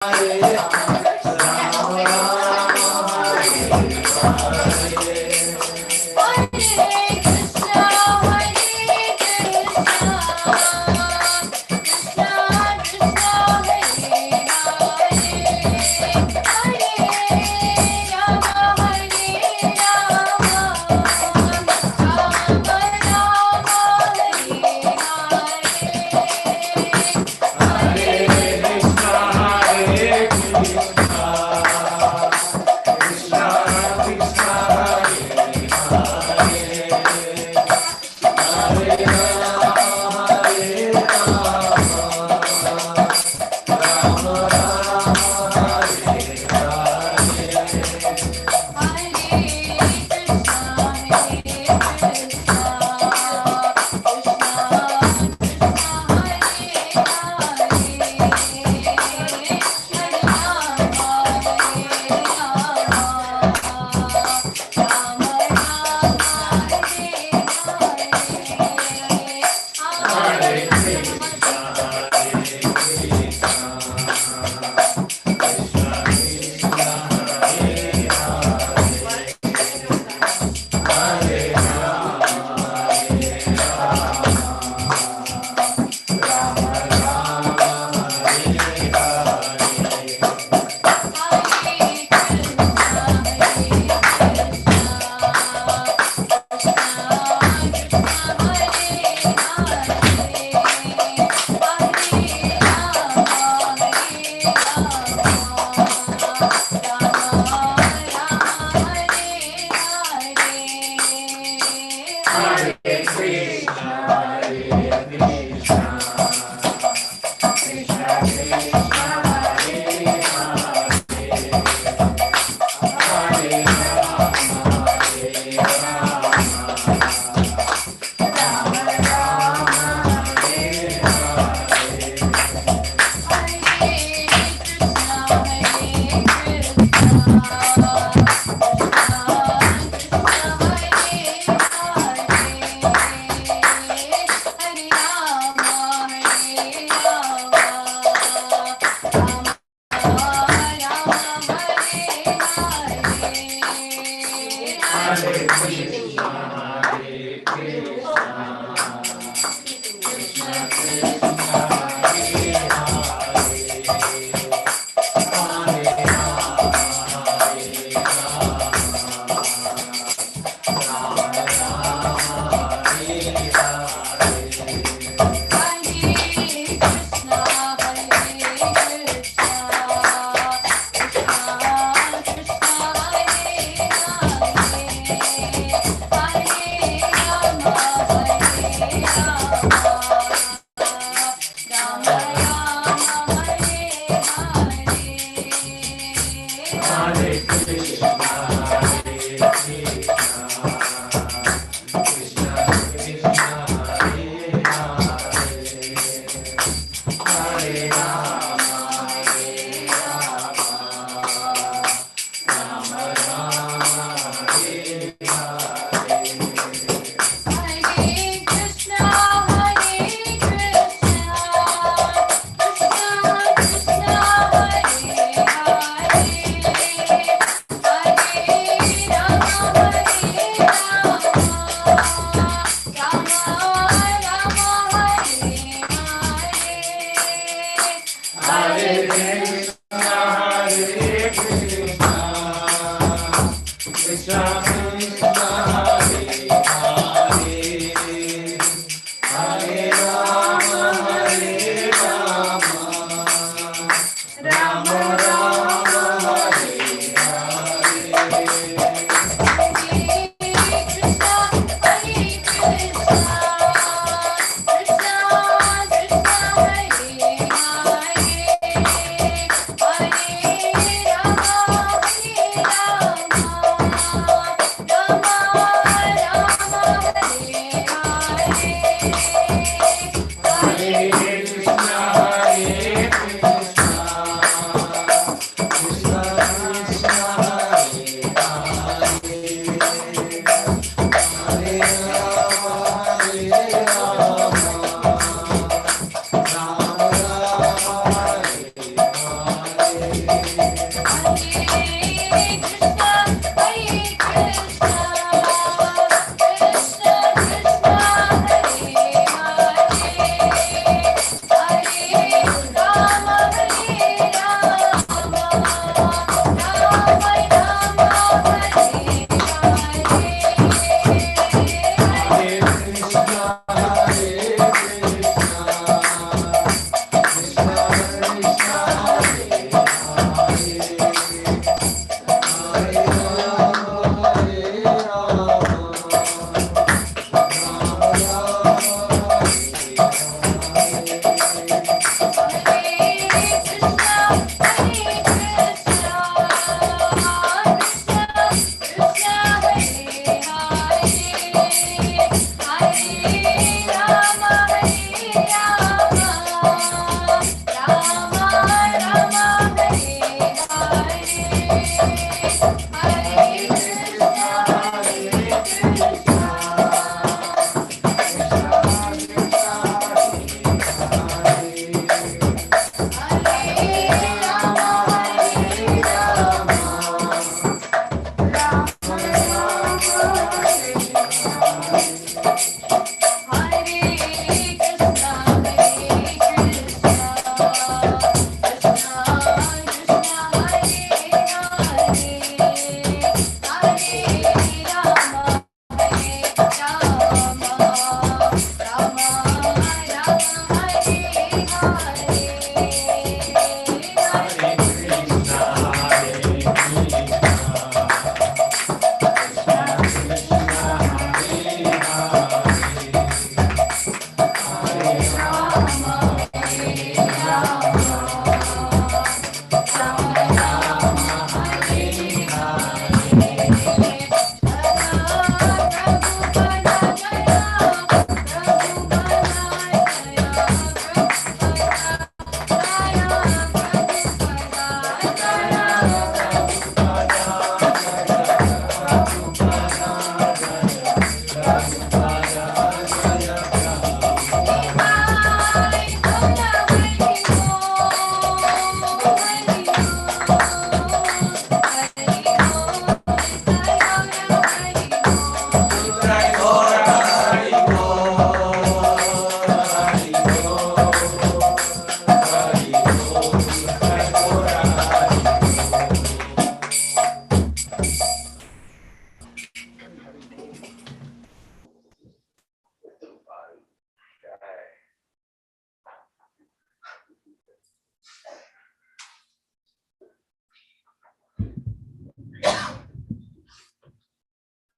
Krishna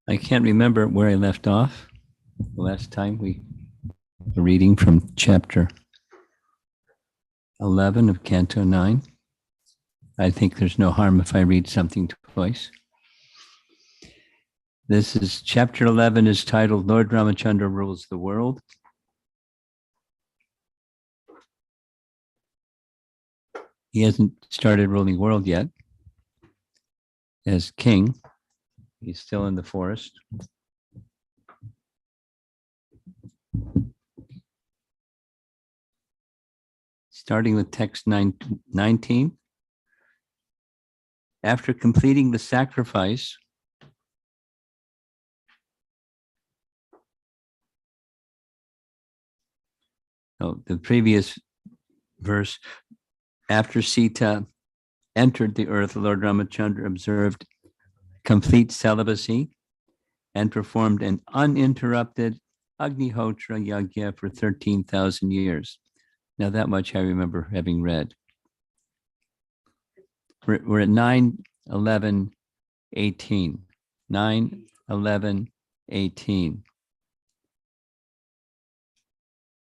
I can't remember where I left off the last time we were reading from chapter 11 of Canto 9. I think there's no harm if I read something twice. This is chapter 11 is titled Lord Ramacandra Rules the World. He hasn't started ruling the world yet as king. He's still in the forest. Starting with text 19. After completing the sacrifice, the previous verse, after Sita entered the earth, Lord Ramacandra observed complete celibacy and performed an uninterrupted Agnihotra Yagya for 13,000 years. Now that much I remember having read. We're at 9:11:18. 9:11:18.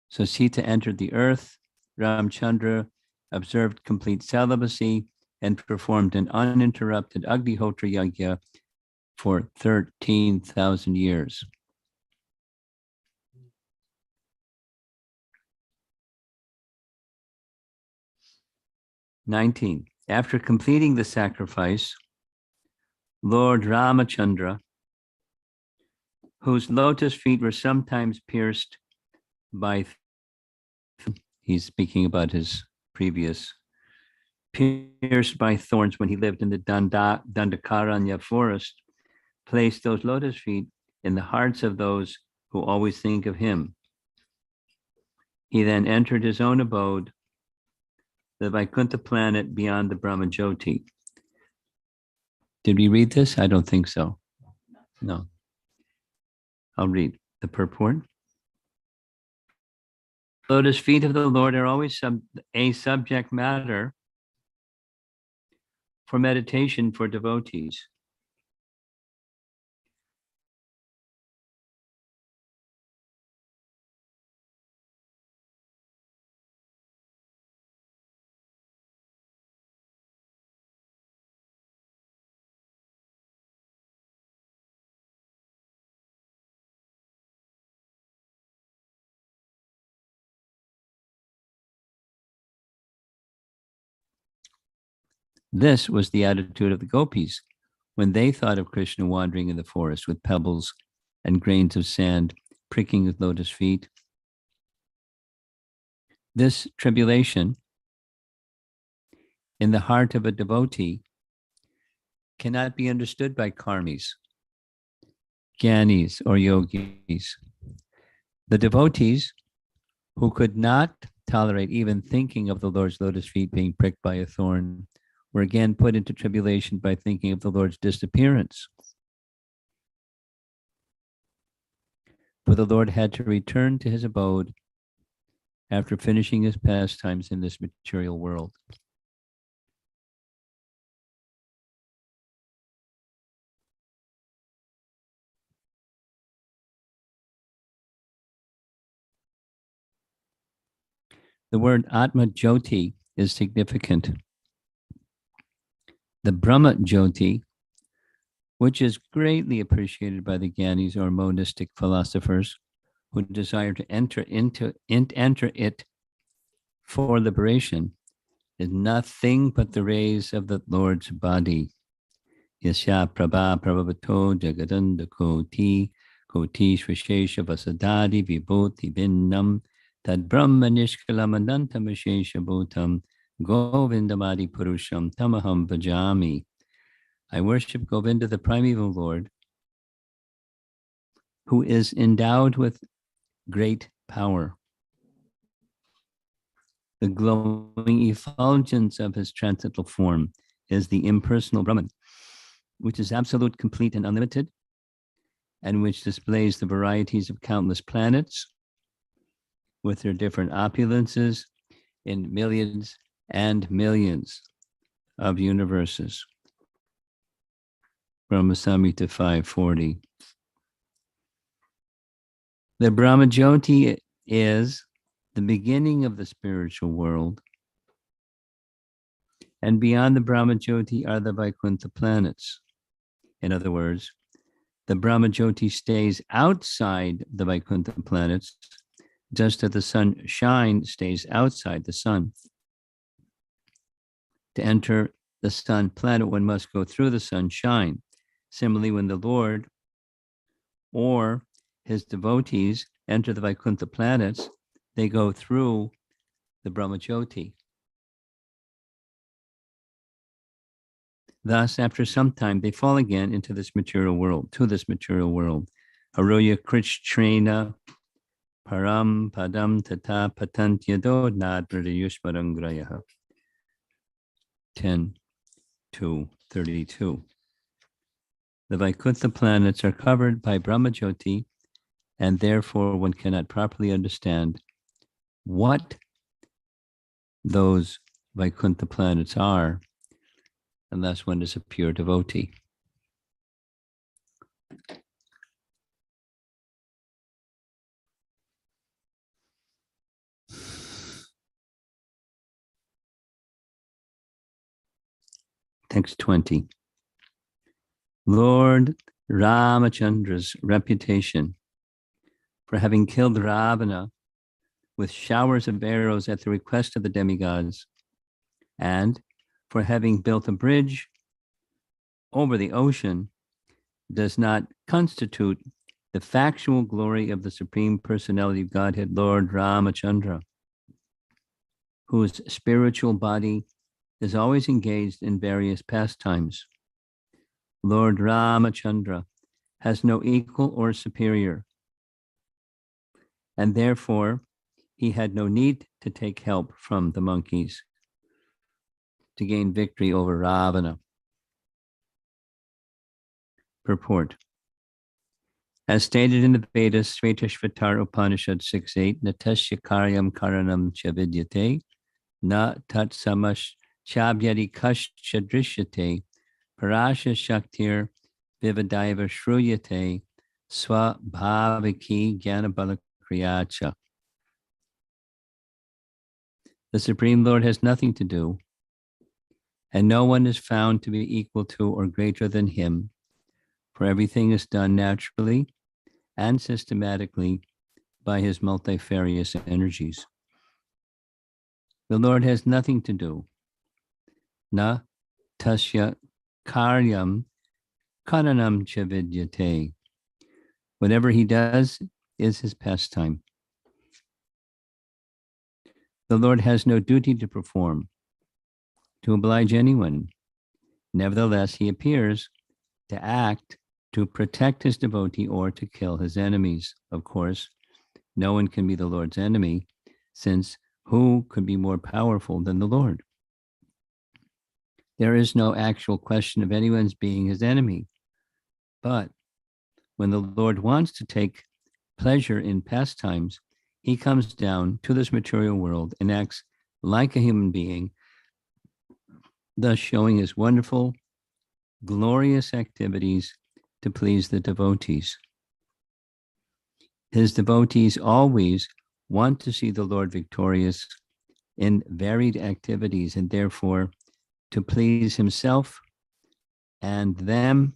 So Sita entered the earth. Ramacandra observed complete celibacy and performed an uninterrupted Agnihotra Yagya for 13,000 years. "19. After completing the sacrifice, Lord Ramacandra, whose lotus feet were sometimes pierced by," he's speaking about his previous pierced by thorns when he lived in the Dandakaranya forest, placed those lotus feet in the hearts of those who always think of him. He then entered his own abode, the Vaikuntha planet beyond the Brahmajyoti. Did we read this? I don't think so. No. I'll read the purport. Lotus feet of the Lord are always a subject matter for meditation for devotees. This was the attitude of the gopis when they thought of Krishna wandering in the forest with pebbles and grains of sand pricking his lotus feet. This tribulation in the heart of a devotee cannot be understood by karmis, jnanis, or yogis. The devotees who could not tolerate even thinking of the Lord's lotus feet being pricked by a thorn were again put into tribulation by thinking of the Lord's disappearance. For the Lord had to return to his abode after finishing his pastimes in this material world. The word Atma Jyoti is significant. The Brahma Jyoti, which is greatly appreciated by the Gyanis or monistic philosophers who desire to enter it for liberation, is nothing but the rays of the Lord's body. Yasya Prabha Prabhavato Jagadanda Koti Koti Svashesha Vasadadi Vibhuti Vinnam Tad Brahma Nishkalamanantam Vishesha Bhutam Govindamadi Purusham Tamaham Bhajami. I worship Govinda, the primeval Lord, who is endowed with great power. The glowing effulgence of his transcendental form is the impersonal Brahman, which is absolute, complete, and unlimited, and which displays the varieties of countless planets with their different opulences in millions and millions of universes. Brahma Samhita 540. The Brahmajyoti is the beginning of the spiritual world, and beyond the Brahmajyoti are the Vaikuntha planets. In other words, the Brahmajyoti stays outside the Vaikuntha planets, just as the sunshine stays outside the sun. To enter the sun planet, one must go through the sunshine. Similarly, when the Lord or his devotees enter the Vaikuntha planets, they go through the Brahmajyoti. Thus, after some time, they fall again into this material world, to this material world. Aroya Krishtrena Param Padam Tata Patantyado Nadradayushparangrayaha. 10:2:32. The Vaikuntha planets are covered by Brahmajyoti, and therefore one cannot properly understand what those Vaikuntha planets are unless one is a pure devotee. Text 20. Lord Ramachandra's reputation for having killed Ravana with showers of arrows at the request of the demigods, and for having built a bridge over the ocean, does not constitute the factual glory of the Supreme Personality of Godhead, Lord Ramachandra, whose spiritual body is always engaged in various pastimes. Lord Ramacandra has no equal or superior, and therefore he had no need to take help from the monkeys to gain victory over Ravana. Purport. As stated in the Vedas, Svetashvatar Upanishad 6.8, Natasya karyam karanam cha vidyate, na tat samash chabhyadi kascha drishyate, parasha shaktir vivadaiva shruyate, swabhaviki jnanabala kriyacha. The Supreme Lord has nothing to do, and no one is found to be equal to or greater than him, for everything is done naturally and systematically by his multifarious energies. The Lord has nothing to do. Na tasya karyam kananam cha vidyate. Whatever he does is his pastime. The Lord has no duty to perform, to oblige anyone. Nevertheless, he appears to act to protect his devotee or to kill his enemies. Of course, no one can be the Lord's enemy, since who could be more powerful than the Lord? There is no actual question of anyone's being his enemy. But when the Lord wants to take pleasure in pastimes, he comes down to this material world and acts like a human being, thus showing his wonderful, glorious activities to please the devotees. His devotees always want to see the Lord victorious in varied activities, and therefore, to please himself and them,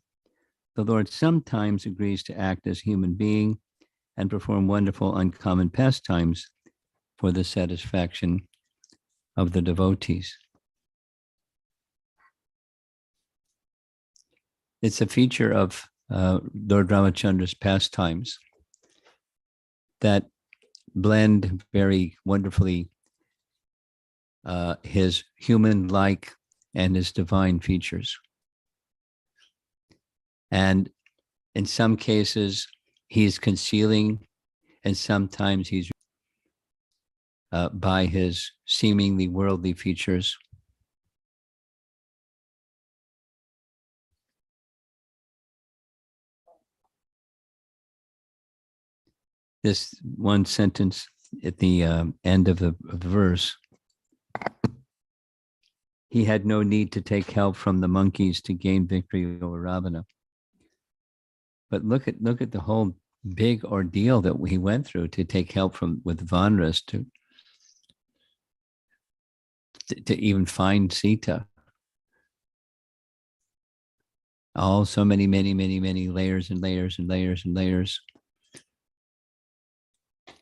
the Lord sometimes agrees to act as a human being and perform wonderful, uncommon pastimes for the satisfaction of the devotees. It's a feature of Lord Ramachandra's pastimes that blend very wonderfully his human-like and his divine features. And in some cases, he's concealing, and sometimes he's by his seemingly worldly features. This one sentence at the end of the verse, he had no need to take help from the monkeys to gain victory over Ravana. But look at the whole big ordeal that he went through to take help with Vanras to even find Sita. All so many layers and layers and layers and layers.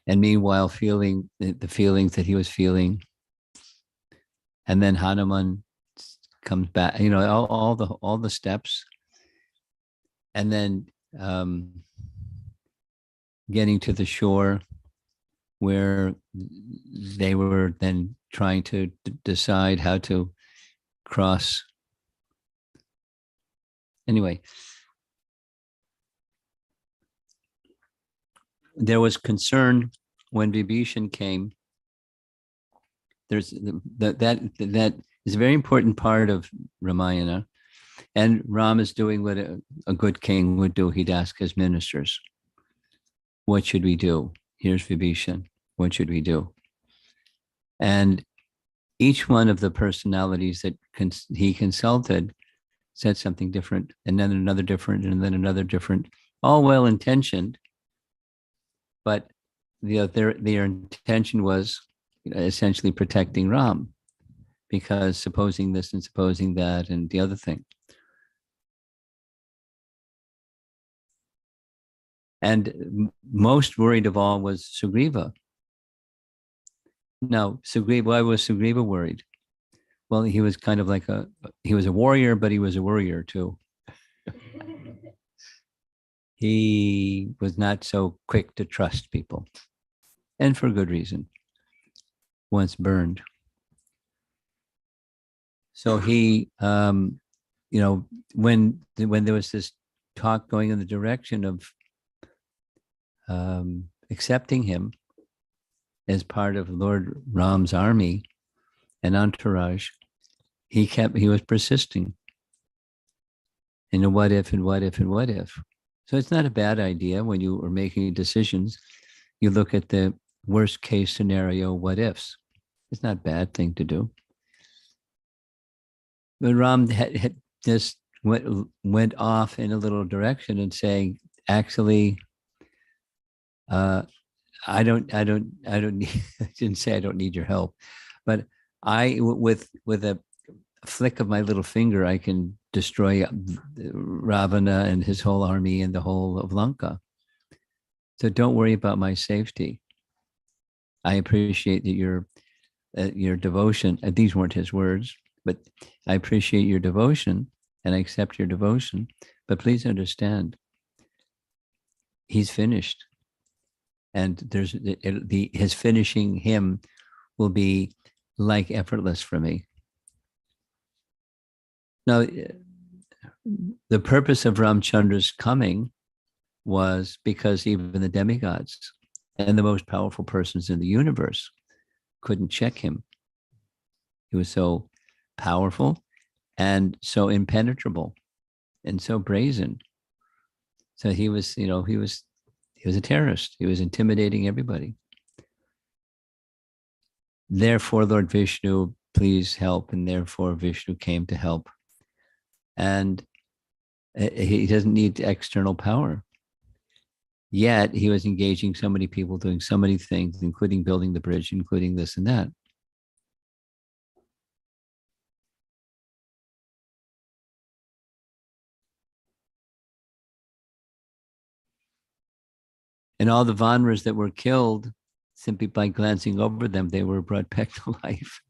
And meanwhile, feeling the feelings that he was feeling. And then Hanuman comes back, all the steps. And then getting to the shore where they were then trying to decide how to cross. Anyway, there was concern when Vibhishan came. There's that is a very important part of Ramayana, and Ram is doing what a good king would do. He'd ask his ministers, "What should we do? Here's Vibhishan. What should we do?" And each one of the personalities that he consulted said something different, and then another different, and then another different, all well-intentioned, but their intention was essentially protecting Ram, because supposing this and supposing that and the other thing. And most worried of all was Sugriva. Now, why was Sugriva worried? Well, he was kind of like he was a warrior, but he was a worrier too. He was not so quick to trust people, and for good reason. Once burned. So he, when there was this talk going in the direction of accepting him as part of Lord Ram's army and entourage, he was persisting in a what if and what if and what if. So it's not a bad idea when you are making decisions. You look at the worst case scenario, what ifs. It's not a bad thing to do. But Ram had just went off in a little direction and saying, actually, I don't need, I didn't say I don't need your help, but with a flick of my little finger, I can destroy Ravana and his whole army and the whole of Lanka. So don't worry about my safety. I appreciate that your devotion. These weren't his words, but I appreciate your devotion and I accept your devotion. But please understand, he's finished. And his finishing him will be like effortless for me. Now, the purpose of Ramachandra's coming was because even the demigods and the most powerful persons in the universe couldn't check him. He was so powerful and so impenetrable and so brazen. So he was a terrorist. He was intimidating everybody. Therefore, Lord Vishnu, please help. And therefore, Vishnu came to help. And he doesn't need external power. Yet he was engaging so many people, doing so many things, including building the bridge, including this and that. And all the Vanras that were killed, simply by glancing over them, they were brought back to life.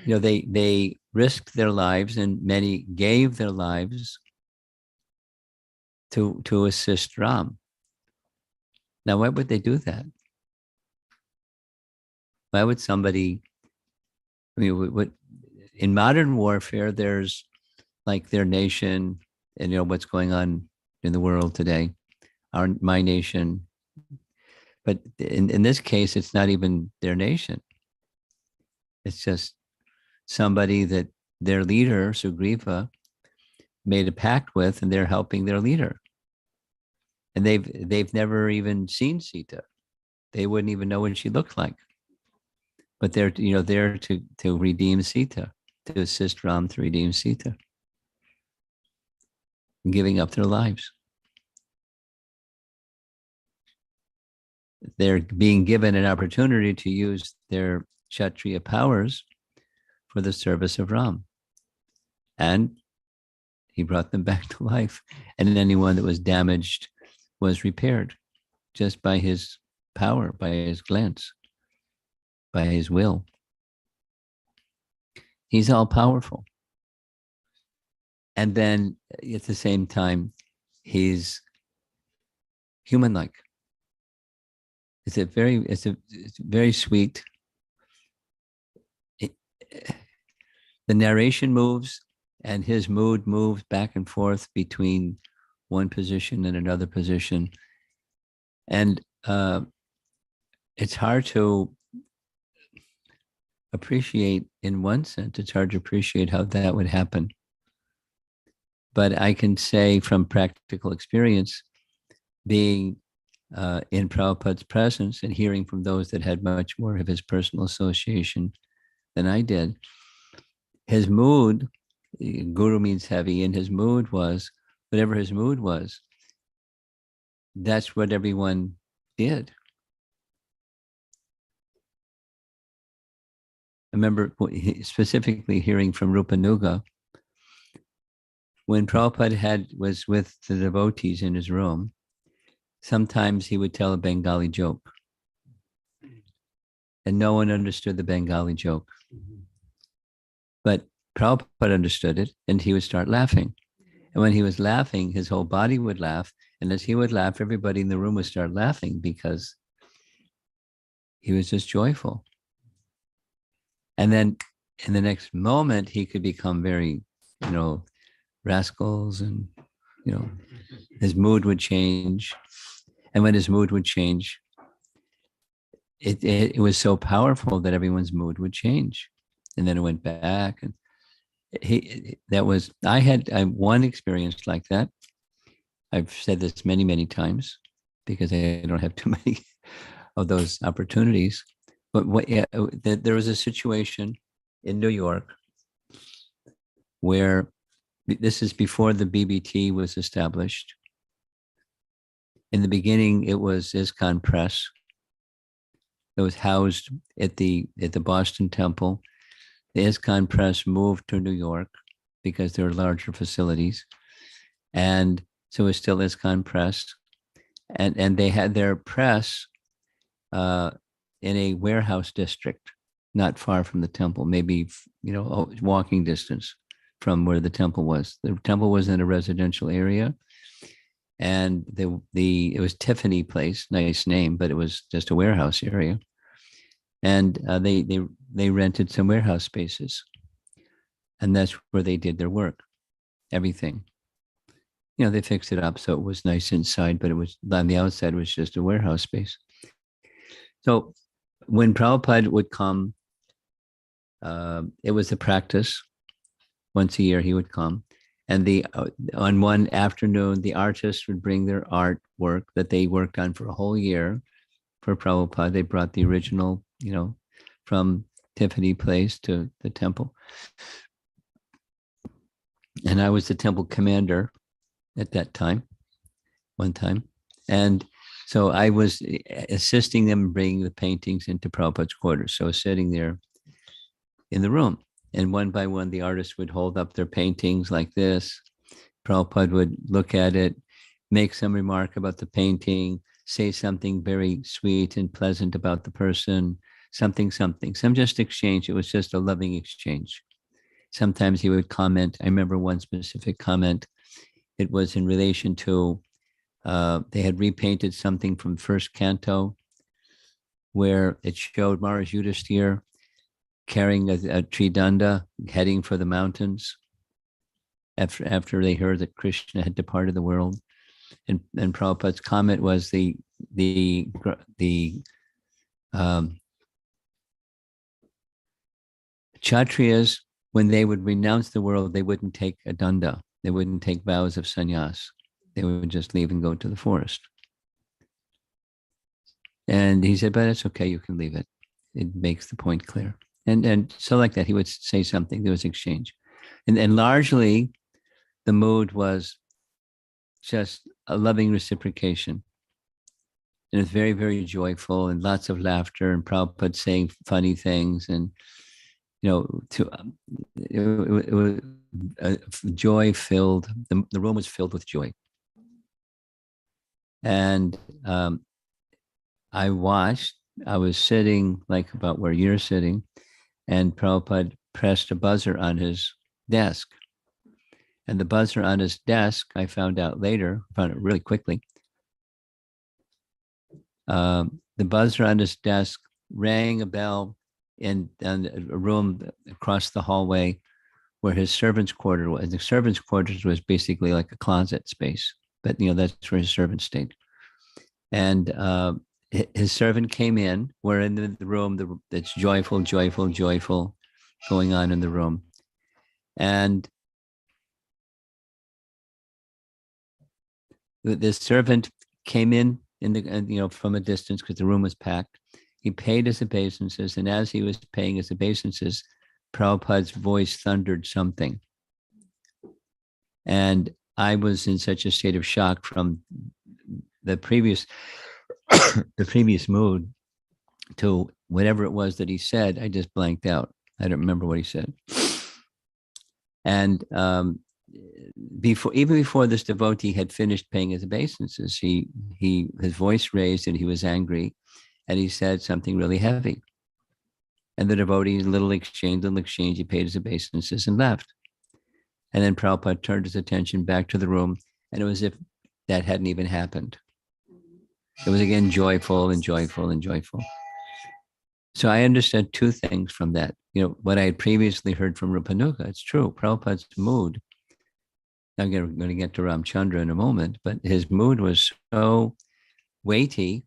They risked their lives, and many gave their lives to assist Ram. Now, why would they do that? Why would somebody, in modern warfare, there's like their nation and what's going on in the world today, my nation. But in this case, it's not even their nation. It's just somebody that their leader, Sugriva, made a pact with, and they're helping their leader. And they've never even seen Sita. They wouldn't even know what she looked like. But they're there to redeem Sita, to assist Ram to redeem Sita, and giving up their lives. They're being given an opportunity to use their Kshatriya powers for the service of Ram. And he brought them back to life. And anyone that was damaged was repaired just by his power, by his glance, by his will. He's all powerful. And then at the same time, he's human-like. It's very sweet. The narration moves and his mood moves back and forth between one position and another position. And it's hard to appreciate, in one sense, it's hard to appreciate how that would happen. But I can say from practical experience, being in Prabhupada's presence and hearing from those that had much more of his personal association than I did, his mood, guru means heavy, and his mood was, whatever his mood was, that's what everyone did. I remember specifically hearing from Rupanuga, when Prabhupada was with the devotees in his room, sometimes he would tell a Bengali joke. And no one understood the Bengali joke. But Prabhupada understood it, and he would start laughing. And when he was laughing, his whole body would laugh. And as he would laugh, everybody in the room would start laughing because he was just joyful. And then in the next moment, he could become very, rascals, and, his mood would change. And when his mood would change, it was so powerful that everyone's mood would change. And then it went back. And I had one experience like that. I've said this many, many times because I don't have too many of those opportunities. But there was a situation in New York where, this is before the BBT was established. In the beginning, it was ISKCON Press. It was housed at the Boston Temple. The ISKCON Press moved to New York because there were larger facilities. And so it was still ISKCON Press. And they had their press in a warehouse district, not far from the temple, maybe, walking distance from where the temple was. The temple was in a residential area. And it was Tiffany Place, nice name, but it was just a warehouse area. And they rented some warehouse spaces, and that's where they did their work, everything. They fixed it up so it was nice inside, but it was on the outside, it was just a warehouse space. So when Prabhupada would come, it was a practice. Once a year he would come. And on one afternoon, the artists would bring their artwork that they worked on for a whole year for Prabhupada. They brought the original, from Tiffany Place to the temple. And I was the temple commander at that one time. And so I was assisting them bringing the paintings into Prabhupada's quarters. So I was sitting there in the room. And one by one, the artists would hold up their paintings like this. Prabhupada would look at it, make some remark about the painting, say something very sweet and pleasant about the person, some just exchange. It was just a loving exchange. Sometimes he would comment. I remember one specific comment. It was in relation to, they had repainted something from first canto where it showed Maharaj Yudhisthira carrying a tridanda, heading for the mountains after they heard that Krishna had departed the world. And Prabhupada's comment was the Kshatriyas, when they would renounce the world, they wouldn't take a danda. They wouldn't take vows of sannyas. They would just leave and go to the forest. And he said, but it's okay, you can leave it. It makes the point clear. And so like that, he would say something, there was exchange. And largely, the mood was just a loving reciprocation. And it's very, very joyful and lots of laughter and Prabhupada saying funny things. And, it was joy-filled. The room was filled with joy. And I was sitting like about where you're sitting, and Prabhupada pressed a buzzer on his desk. And the buzzer on his desk, I found out later, found it really quickly. The buzzer on his desk rang a bell in a room across the hallway where his servant's quarter was. The servant's quarters was basically like a closet space, but that's where his servant stayed. And his servant came in. We're in the room that's joyful going on in the room. And the servant came in from a distance because the room was packed. He paid his obeisances. And as he was paying his obeisances, Prabhupada's voice thundered something. And I was in such a state of shock from the previous mood to whatever it was that he said. I just blanked out. I don't remember what he said. And even before this devotee had finished paying his obeisances, his voice raised and he was angry, and he said something really heavy. And the devotee, little exchange, he paid his obeisances and left. And then Prabhupada turned his attention back to the room, and it was as if that hadn't even happened. It was again joyful. So I understood two things from that. What I had previously heard from Rupanuga, it's true. Prabhupada's mood, I'm going to get to Ramacandra in a moment, but his mood was so weighty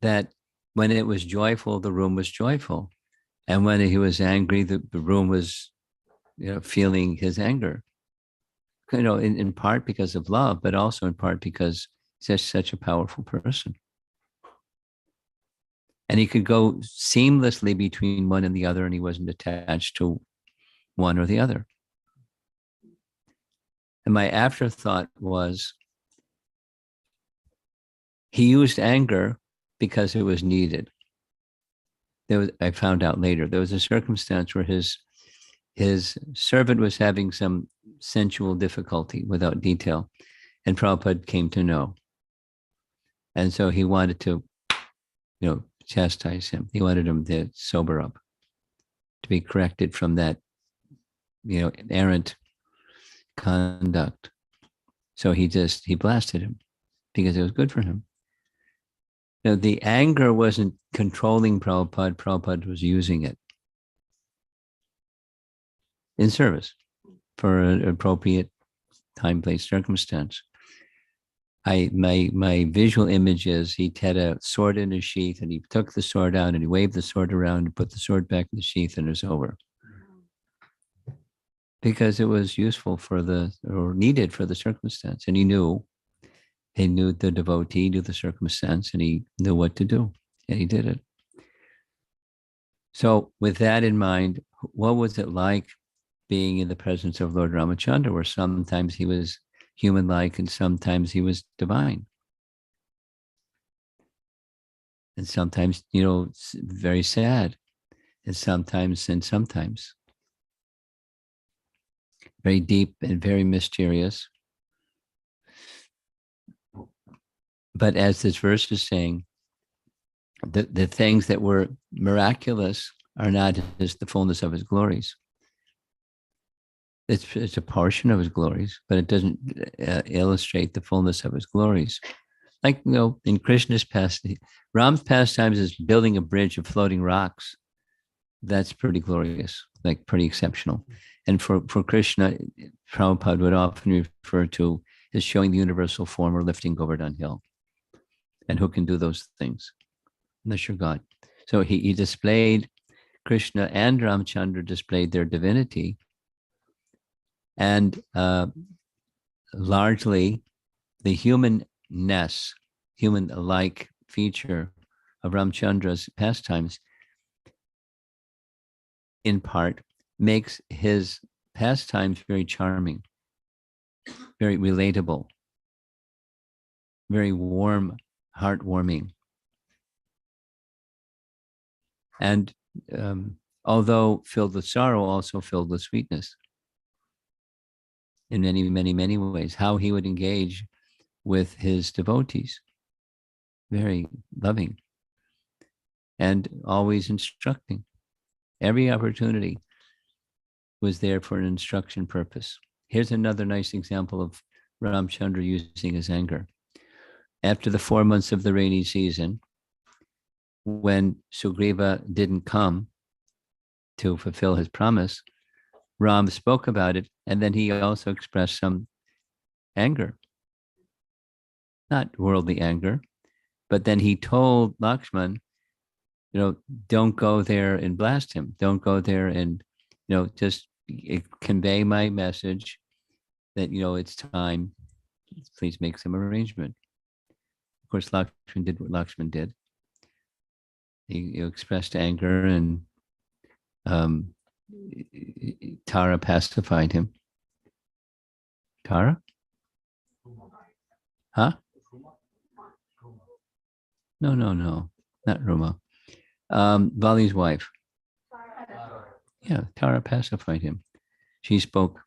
that when it was joyful, the room was joyful. And when he was angry, the room was, feeling his anger, in part because of love, but also in part because he's such a powerful person. And he could go seamlessly between one and the other, and he wasn't attached to one or the other. And my afterthought was, he used anger because it was needed. I found out later, there was a circumstance where his servant was having some sensual difficulty without detail, and Prabhupada came to know. And so he wanted to, chastise him. He wanted him to sober up, to be corrected from that, errant conduct. So he blasted him because it was good for him. The anger wasn't controlling Prabhupada. Prabhupada was using it in service for an appropriate time, place, circumstance. My visual image is he had a sword in his sheath, and he took the sword out and he waved the sword around and put the sword back in the sheath, and it was over. Because it was useful or needed for the circumstance. And he knew the devotee, knew the circumstance, and he knew what to do, and he did it. So with that in mind, what was it like being in the presence of Lord Ramacandra, where sometimes he was human-like and sometimes he was divine? And sometimes, very sad, and sometimes very deep and very mysterious. But as this verse is saying, the things that were miraculous are not the fullness of his glories. It's a portion of his glories, but it doesn't illustrate the fullness of his glories. Like, in Krishna's pastime, Ram's pastimes is building a bridge of floating rocks. That's pretty glorious, like pretty exceptional. And for Krishna, Prabhupada would often refer to as showing the universal form or lifting Govardhan Hill. And who can do those things unless you're God? So he displayed, Krishna and Ramacandra displayed their divinity. And largely the humanness, human-like feature of Ramachandra's pastimes, in part, makes his pastimes very charming, very relatable, very warm, heartwarming. And although filled with sorrow, also filled with sweetness in many, many, many ways. How he would engage with his devotees, very loving and always instructing. Every opportunity was there for an instruction purpose. Here's another nice example of Ramacandra using his anger. After the 4 months of the rainy season, when Sugriva didn't come to fulfill his promise, Ram spoke about it, and then he also expressed some anger. Not worldly anger, but then he told Lakshman, don't go there and blast him. Don't go there and, just convey my message that, it's time. Please make some arrangement. Of course, Lakshman did what Lakshman did. He expressed anger, and Tara pacified him. Tara? Huh? No, not Rama. Vali's wife. Yeah, Tara pacified him. She spoke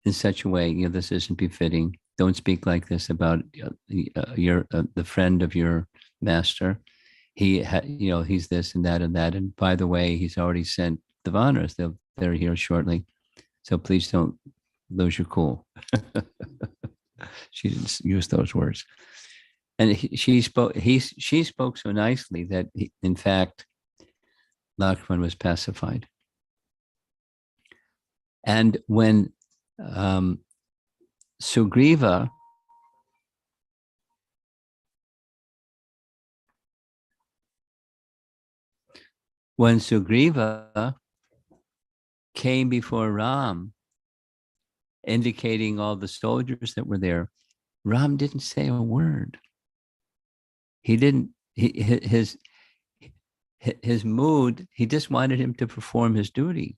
in such a way, this isn't befitting. Don't speak like this about the friend of your master. He's this and that and that. And by the way, he's already sent the Vanas. They're here shortly. So please don't lose your cool. She didn't use those words. And she spoke so nicely that in fact, Lakshman was pacified. And when Sugriva came before Ram, indicating all the soldiers that were there, Ram didn't say a word. He didn't, his mood, he just wanted him to perform his duty.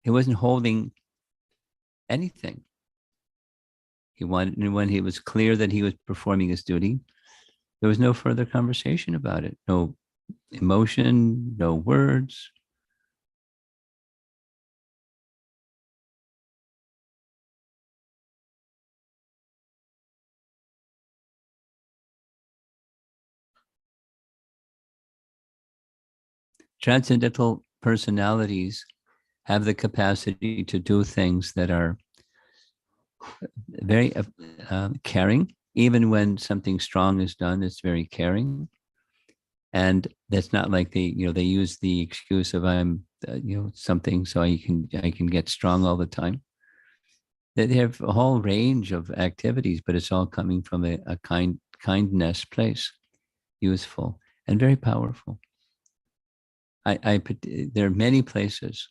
He wasn't holding anything. He wanted, and when he was clear that he was performing his duty, there was no further conversation about it. No emotion, no words. Transcendental personalities have the capacity to do things that are very caring. Even when something strong is done, it's very caring. And that's not like they use the excuse of I'm, something so I can get strong all the time. They have a whole range of activities, but it's all coming from a kindness place, useful and very powerful. There are many places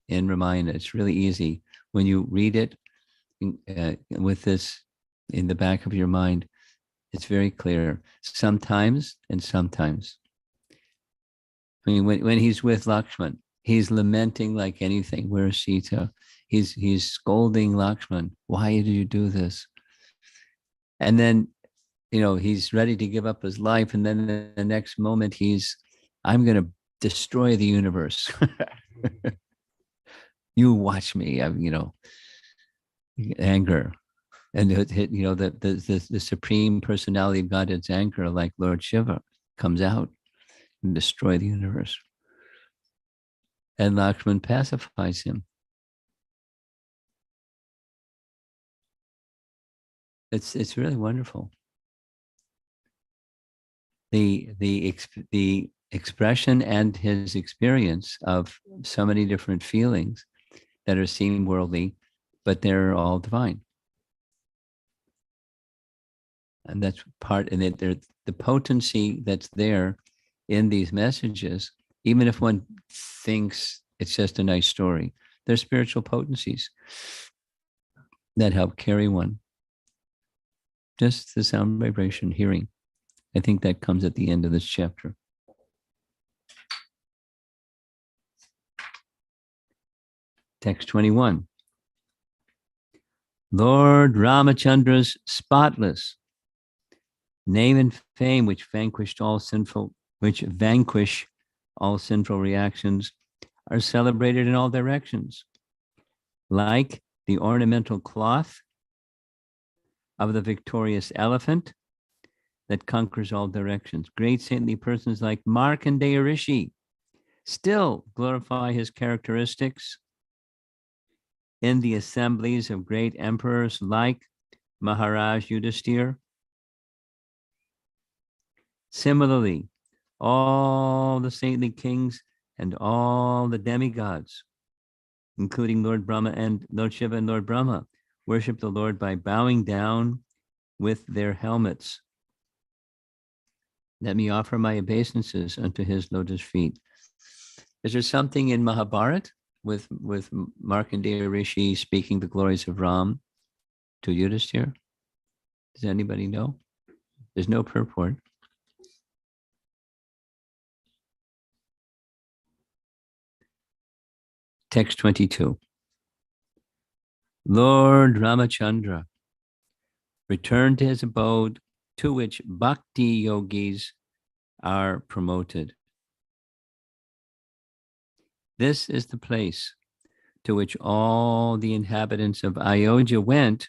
in Ramayana. It's really easy when you read it with this in the back of your mind. It's very clear. Sometimes and sometimes. I mean, when he's with Lakshman, he's lamenting like anything. Where's Sita? He's scolding Lakshman. Why did you do this? And then, he's ready to give up his life. And then the next moment, I'm going to destroy the universe. You watch me. Anger. And the supreme personality of Godhead's anger, like Lord Shiva, comes out and destroy the universe. And Lakshman pacifies him. It's really wonderful. The expression and his experience of so many different feelings that are seen worldly, but they're all divine. And that's part, and the potency that's there in these messages, even if one thinks it's just a nice story, there's spiritual potencies that help carry one. Just the sound vibration, hearing. I think that comes at the end of this chapter. Text 21. Lord Ramachandra's spotless name and fame, which vanquish all sinful reactions, are celebrated in all directions, like the ornamental cloth of the victorious elephant that conquers all directions. Great saintly persons like Markandeya Rishi still glorify his characteristics in the assemblies of great emperors like Maharaj Yudhisthira. Similarly, all the saintly kings and all the demigods, including Lord Brahma and Lord Shiva and Lord Brahma, worship the Lord by bowing down with their helmets. Let me offer my obeisances unto his lotus feet. Is there something in Mahabharata with Markandeya Rishi speaking the glories of Ram to Yudhisthira? Does anybody know? There's no purport. Text 22. Lord Ramacandra returned to his abode, to which bhakti yogis are promoted. This is the place to which all the inhabitants of Ayodhya went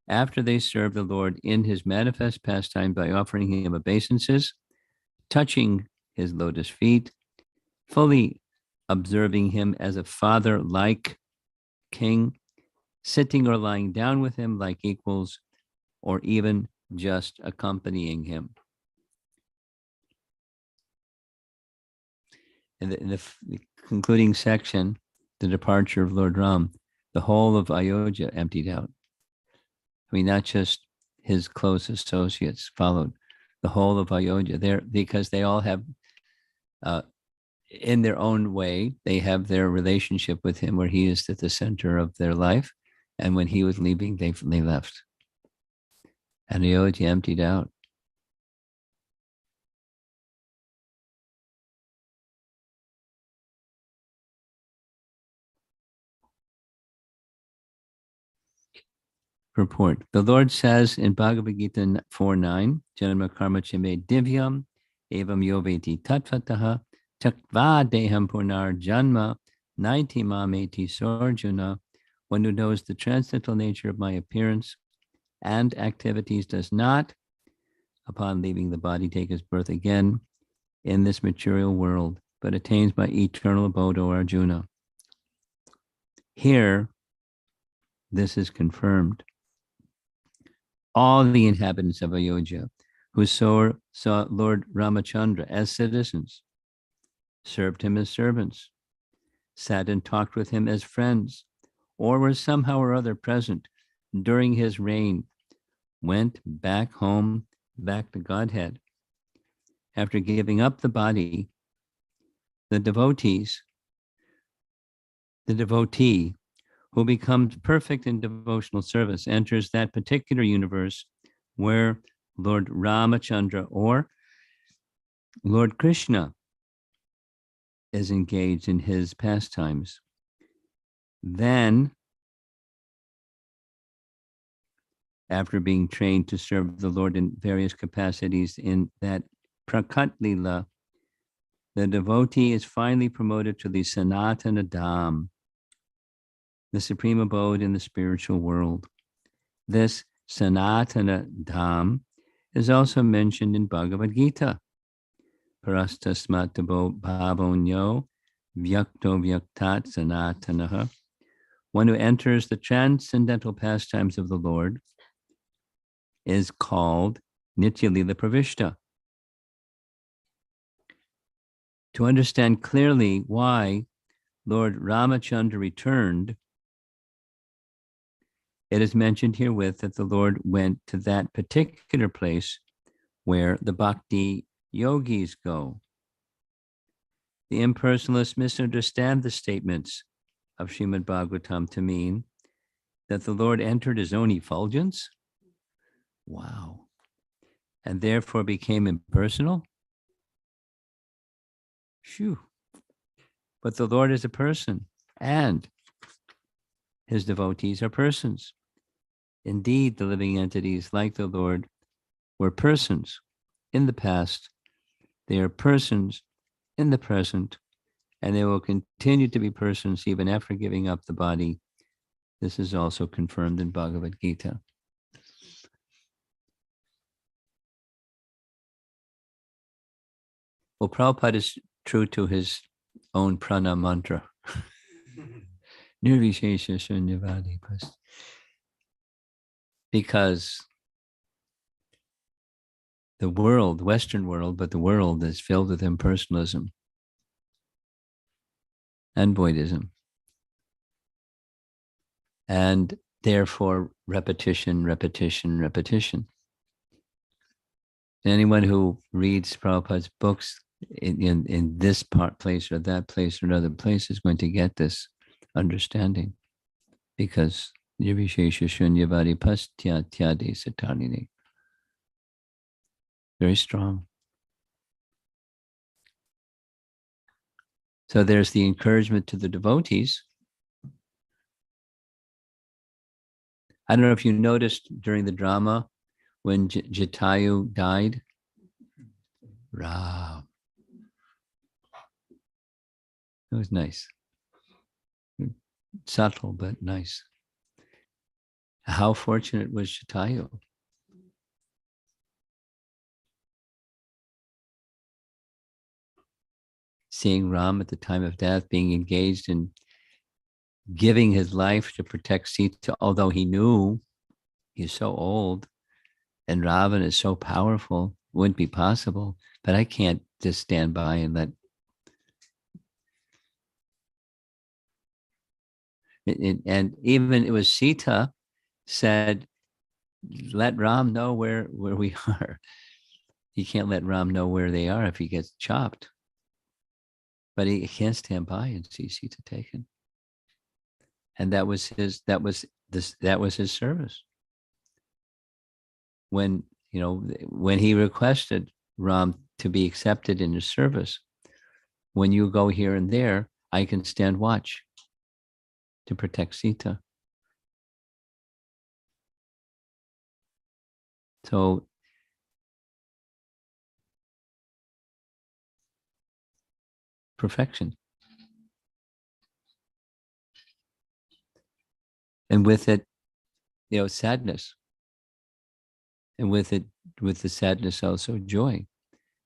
after they served the Lord in his manifest pastime by offering him obeisances, touching his lotus feet, fully observing him as a father-like king, sitting or lying down with him like equals, or even just accompanying him. In the concluding section, the departure of Lord Ram, the whole of Ayodhya emptied out. I mean, not just his close associates followed, the whole of Ayodhya there, because they all have, in their own way, they have their relationship with him where he is at the center of their life. And when he was leaving, they left. And Ayodhya emptied out. Purport. The Lord says in Bhagavad Gita 4:9, Janma karma chime divyam, evam yoveti tatvataha, taktva deham punar janma, naiti mameti sorjuna. One who knows the transcendental nature of my appearance and activities does not, upon leaving the body, take his birth again in this material world, but attains my eternal abode, O Arjuna. Here, this is confirmed. All the inhabitants of Ayodhya who saw Lord Ramacandra as citizens, served him as servants, sat and talked with him as friends, or were somehow or other present during his reign, went back home, back to Godhead. After giving up the body, the devotee who becomes perfect in devotional service enters that particular universe where Lord Ramacandra or Lord Krishna is engaged in his pastimes. Then, after being trained to serve the Lord in various capacities in that Prakat Lila, the devotee is finally promoted to the Sanatana Dham, the supreme abode in the spiritual world. This Sanatana Dham is also mentioned in Bhagavad Gita. Parastasmatabo bhavonyo vyakto vyaktat sanatanaha. One who enters the transcendental pastimes of the Lord is called Nitya Lila Pravishta. To understand clearly why Lord Ramacandra returned, it is mentioned herewith that the Lord went to that particular place where the bhakti yogis go. The impersonalists misunderstand the statements of Srimad Bhagavatam to mean that the Lord entered his own effulgence. Wow. And therefore became impersonal. Phew. But the Lord is a person, and his devotees are persons. Indeed, the living entities like the Lord were persons in the past. They are persons in the present, and they will continue to be persons even after giving up the body. This is also confirmed in Bhagavad Gita. Well, Prabhupada is true to his own prana mantra. Nirvishesha shunyavadi. Because the world, Western world, but the world is filled with impersonalism and voidism. And therefore, repetition, repetition, repetition. Anyone who reads Prabhupada's books in this place or that place or another place is going to get this understanding, because nirvishesha shunyavadi pastyatya satarnini. Very strong. So there's the encouragement to the devotees. I don't know if you noticed during the drama when Jatayu died. Ram. It was nice. Subtle, but nice. How fortunate was Jatayu? Seeing Ram at the time of death, being engaged in giving his life to protect Sita, although he knew he's so old, And Ravana is so powerful, wouldn't be possible. But I can't just stand by and let it. And even it was Sita said, let Ram know where we are. He can't let Ram know where they are if he gets chopped. But he can't stand by and see Sita taken. And that was his service. When when he requested Ram to be accepted in his service, when you go here and there, I can stand watch to protect Sita. So perfection. And with it, sadness. And with the sadness also joy.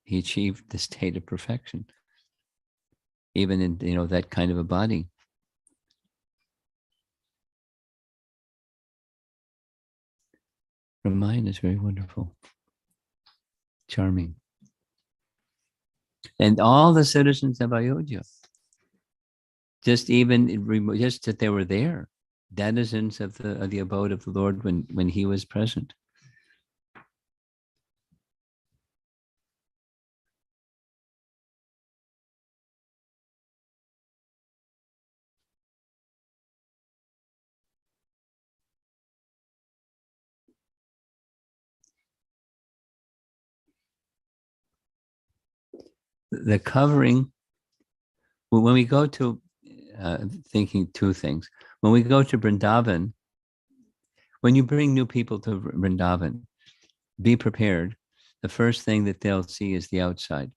He achieved the state of perfection, even in that kind of a body. Ramayana is very wonderful, charming. And all the citizens of Ayodhya, just that they were there, denizens of the abode of the Lord when he was present. The covering, when we go to thinking two things, when we go to Vrindavan, when you bring new people to Vrindavan, be prepared. The first thing that they'll see is the outside.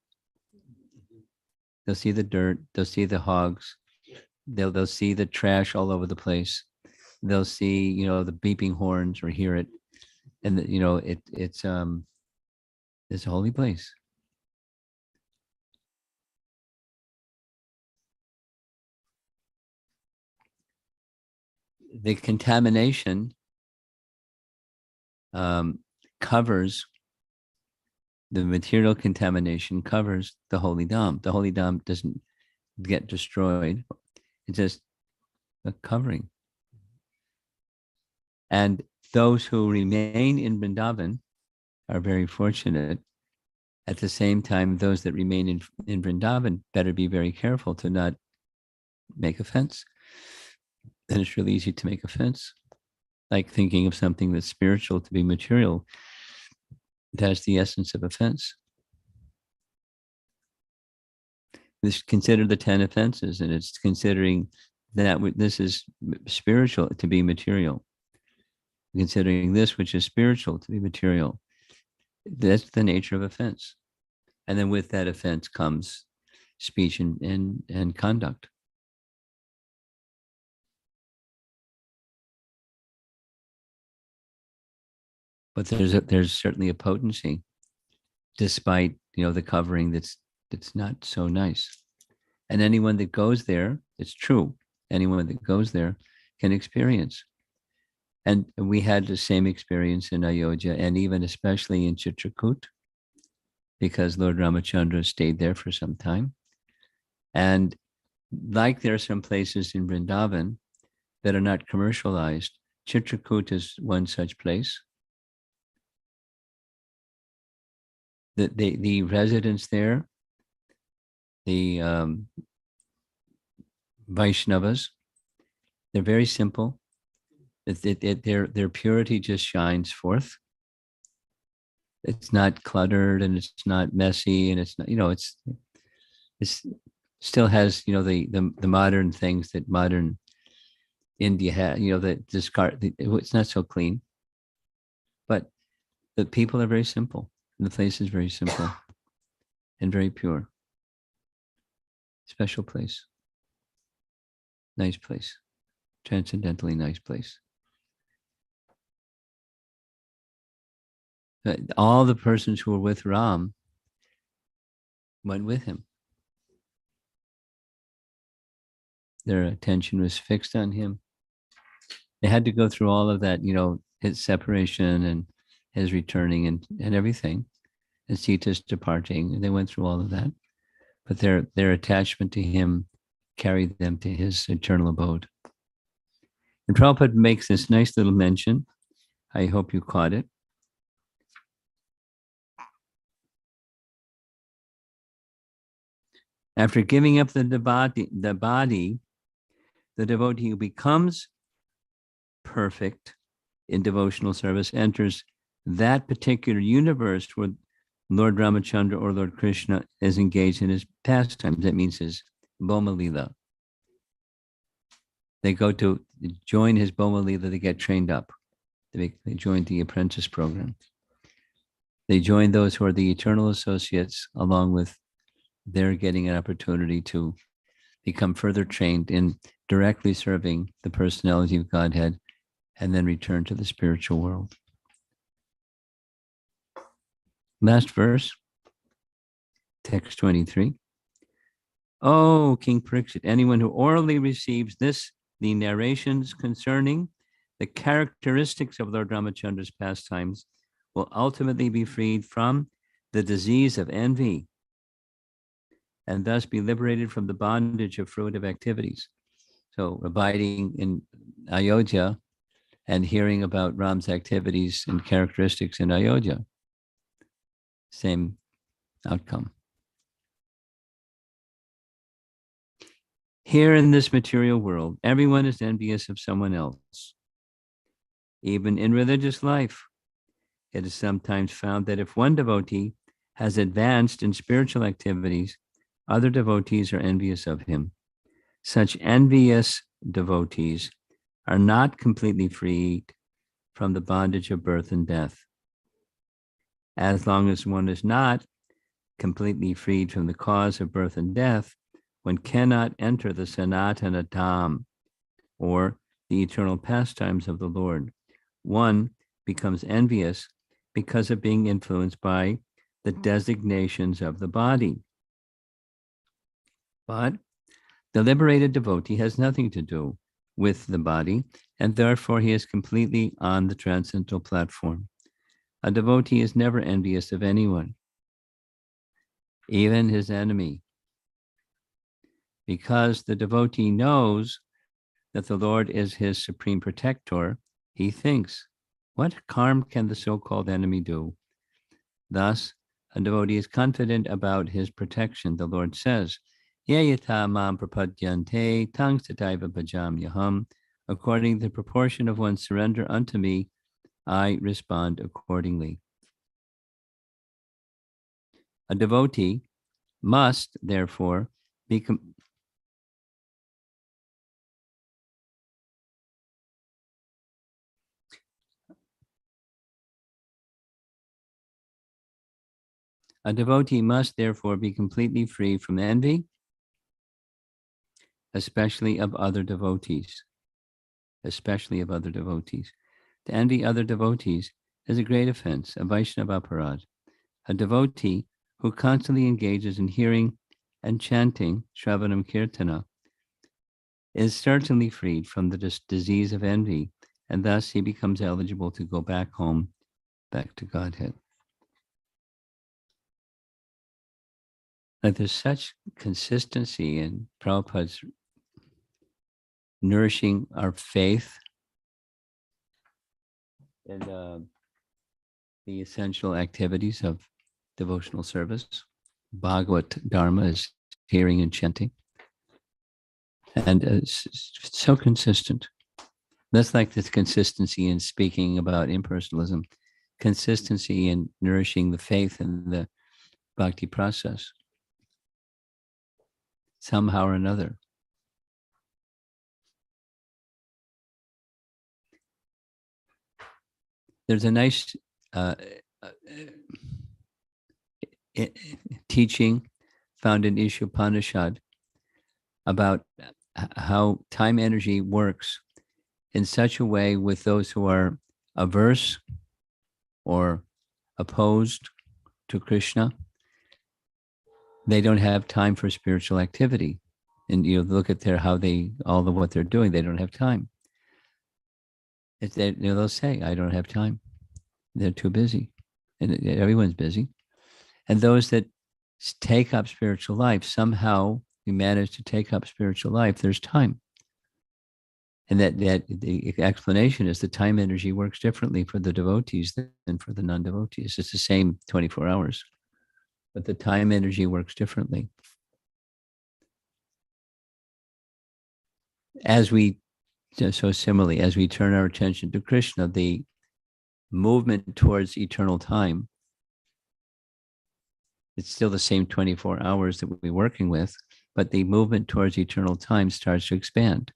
They'll see the dirt, they'll see the hogs, they'll see the trash all over the place. They'll see, the beeping horns or hear it. And it's a holy place. The contamination covers, the material contamination covers the holy dham. The holy dham doesn't get destroyed. It's just a covering. And those who remain in Vrindavan are very fortunate. At the same time, those that remain in Vrindavan better be very careful to not make offense. And it's really easy to make offense. Like thinking of something that's spiritual to be material. That's the essence of offense. This consider the 10 offenses, and it's considering that this is spiritual to be material. Considering this, which is spiritual to be material. That's the nature of offense. And then with that offense comes speech and conduct. But there's certainly a potency, despite the covering that's not so nice. And anyone that goes there, it's true. Anyone that goes there can experience. And we had the same experience in Ayodhya, and even especially in Chitrakoot, because Lord Ramacandra stayed there for some time. And like there are some places in Vrindavan that are not commercialized, Chitrakoot is one such place. The residents there, the Vaishnavas, they're very simple. Their purity just shines forth. It's not cluttered and it's not messy, and it's not, it's still has, the modern things that modern India has, that it's not so clean, but the people are very simple. And the place is very simple and very pure. Special place. Nice place. Transcendentally nice place. All the persons who were with Ram went with him. Their attention was fixed on him. They had to go through all of that, his separation and his returning and everything, and Sita's departing. And they went through all of that. But their attachment to him carried them to his eternal abode. And Prabhupada makes this nice little mention. I hope you caught it. After giving up the body, the devotee who becomes perfect in devotional service enters that particular universe where Lord Ramacandra or Lord Krishna is engaged in his pastimes. That means his Boma Lila. They go to join his Boma Lila to get trained up. They join the apprentice program. They join those who are the eternal associates, along with their getting an opportunity to become further trained in directly serving the personality of Godhead, and then return to the spiritual world. Last verse, text 23. Oh, King Parikshit, anyone who orally receives the narrations concerning the characteristics of Lord Ramachandra's pastimes, will ultimately be freed from the disease of envy and thus be liberated from the bondage of fruitive activities. So abiding in Ayodhya and hearing about Ram's activities and characteristics in Ayodhya, same outcome. Here in this material world, everyone is envious of someone else. Even in religious life, it is sometimes found that if one devotee has advanced in spiritual activities, other devotees are envious of him. Such envious devotees are not completely freed from the bondage of birth and death. As long as one is not completely freed from the cause of birth and death, one cannot enter the Sanatana Dham, or the eternal pastimes of the Lord. One becomes envious because of being influenced by the designations of the body. But the liberated devotee has nothing to do with the body, and therefore he is completely on the transcendental platform. A devotee is never envious of anyone, even his enemy, because the devotee knows that the Lord is his supreme protector. He thinks, what harm can the so-called enemy do? Thus, a devotee is confident about his protection. The Lord says, Yayata mam prapadyante tang sataiva bhajam yaham. According to the proportion of one's surrender unto me, I respond accordingly. A devotee must, therefore, be completely free from envy, especially of other devotees. To envy other devotees is a great offense, a Vaishnava aparad. A devotee who constantly engages in hearing and chanting Shravanam Kirtana is certainly freed from the disease of envy, and thus he becomes eligible to go back home, back to Godhead. Like there's such consistency in Prabhupada's nourishing our faith and the essential activities of devotional service. Bhagavad Dharma is hearing and chanting. And it's so consistent. That's like this consistency in speaking about impersonalism, consistency in nourishing the faith and the bhakti process, somehow or another. There's a nice teaching found in Ishopanishad about how time energy works in such a way with those who are averse or opposed to Krishna. They don't have time for spiritual activity. And you look at what they're doing, they don't have time. They'll say, I don't have time. They're too busy, and everyone's busy. And those that take up spiritual life, somehow you manage to take up spiritual life, there's time. And that the explanation is the time energy works differently for the devotees than for the non-devotees. It's the same 24 hours, but the time energy works differently. So similarly, as we turn our attention to Krishna, the movement towards eternal time, it's still the same 24 hours that we're working with, but the movement towards eternal time starts to expand.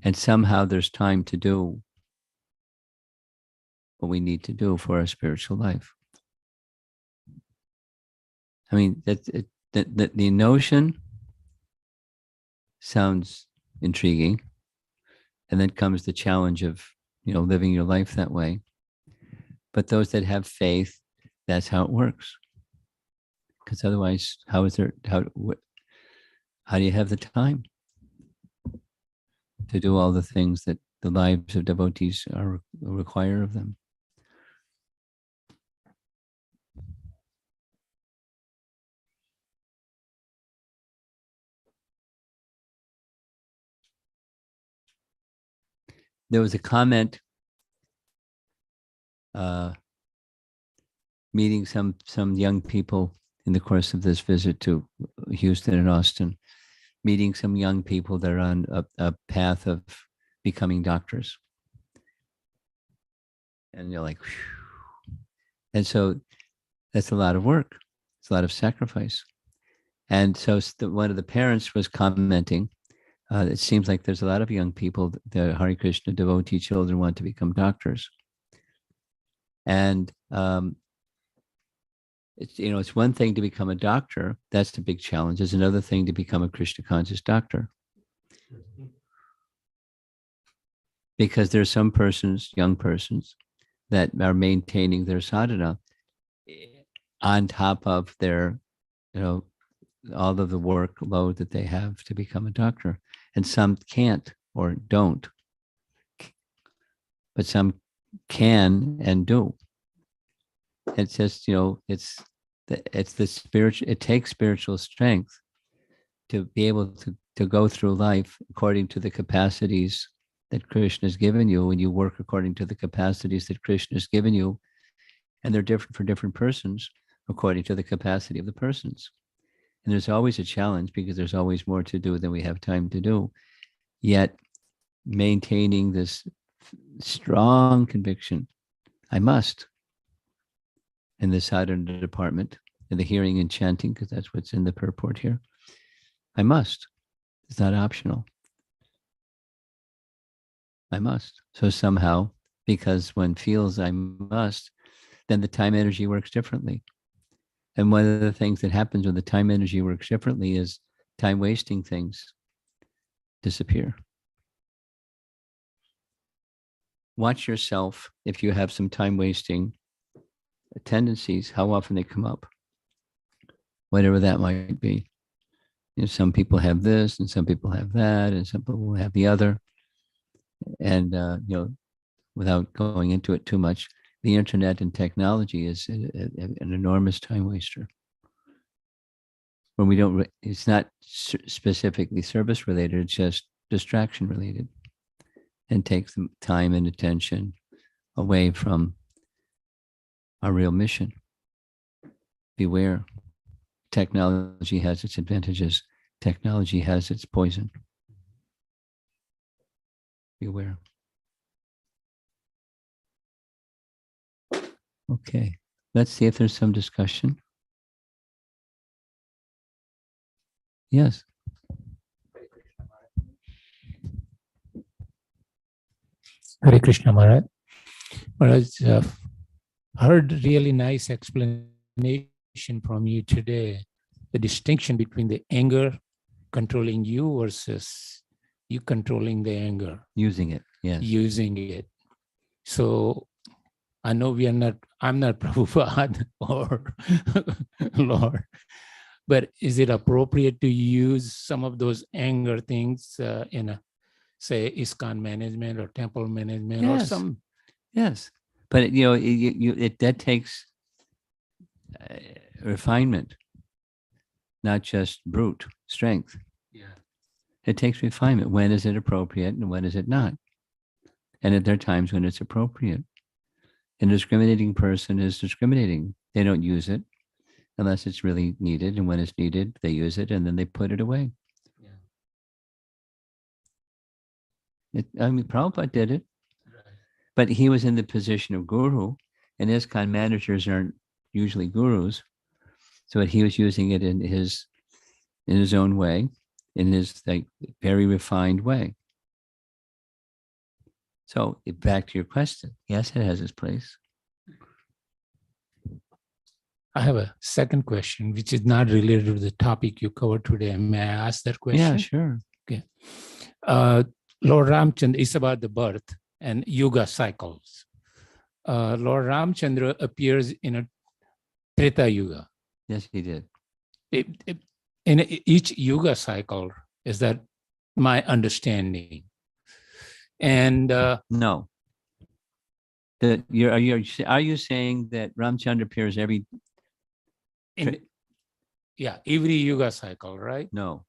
And somehow there's time to do what we need to do for our spiritual life. I mean, the notion sounds intriguing. And then comes the challenge of, living your life that way. But those that have faith, that's how it works. Because otherwise, how do you have the time to do all the things that the lives of devotees require of them? There was a comment meeting some young people in the course of this visit to Houston and Austin, meeting some young people that are on a path of becoming doctors. And you're like, whew. And so that's a lot of work. It's a lot of sacrifice. And so one of the parents was commenting, it seems like there's a lot of young people, the Hare Krishna devotee children, want to become doctors. And it's one thing to become a doctor. That's the big challenge. It's another thing to become a Krishna conscious doctor. Because there's some persons, young persons, that are maintaining their sadhana on top of their, all of the workload that they have to become a doctor. And some can't or don't. But some can and do. It's just, it's the spiritual, it takes spiritual strength to be able to go through life according to the capacities that Krishna has given you. When you work according to the capacities that Krishna has given you, and they're different for different persons according to the capacity of the persons. And there's always a challenge because there's always more to do than we have time to do. Yet maintaining this strong conviction, I must, in the sadhana department, in the hearing and chanting, because that's what's in the purport here. I must. It's not optional. I must. So somehow, because one feels I must, then the time energy works differently. And one of the things that happens when the time energy works differently is time wasting things disappear. Watch yourself if you have some time wasting tendencies, how often they come up, whatever that might be. Some people have this and some people have that and some people have the other. And, without going into it too much, the internet and technology is an enormous time waster. When we don't, it's not specifically service related, it's just distraction related, and takes the time and attention away from our real mission. Beware. Technology has its advantages. Technology has its poison. Beware. Okay, let's see if there's some discussion. Yes. Hare Krishna Maharaj. Maharaj, heard really nice explanation from you today, the distinction between the anger controlling you versus you controlling the anger. Using it, yes. Using it. So I know I'm not Prabhupada or Lord, but is it appropriate to use some of those anger things in a, say, ISKCON management or temple management or some? Yes. But that takes refinement, not just brute strength. Yeah. It takes refinement. When is it appropriate and when is it not? And there are times when it's appropriate. And a discriminating person is discriminating. They don't use it unless it's really needed. And when it's needed, they use it and then they put it away. Yeah. Prabhupada did it. Right. But he was in the position of guru, and ISKCON managers aren't usually gurus. So he was using it in his own way, in his very refined way. So back to your question. Yes, it has its place. I have a second question, which is not related to the topic you covered today. May I ask that question? Yeah, sure. Okay. Lord Ramacandra is about the birth and yuga cycles. Lord Ramacandra appears in a Treta Yuga. Yes, he did. In each yuga cycle, is that my understanding? And no. Are you saying that Ramacandra appears every yuga cycle, right? No.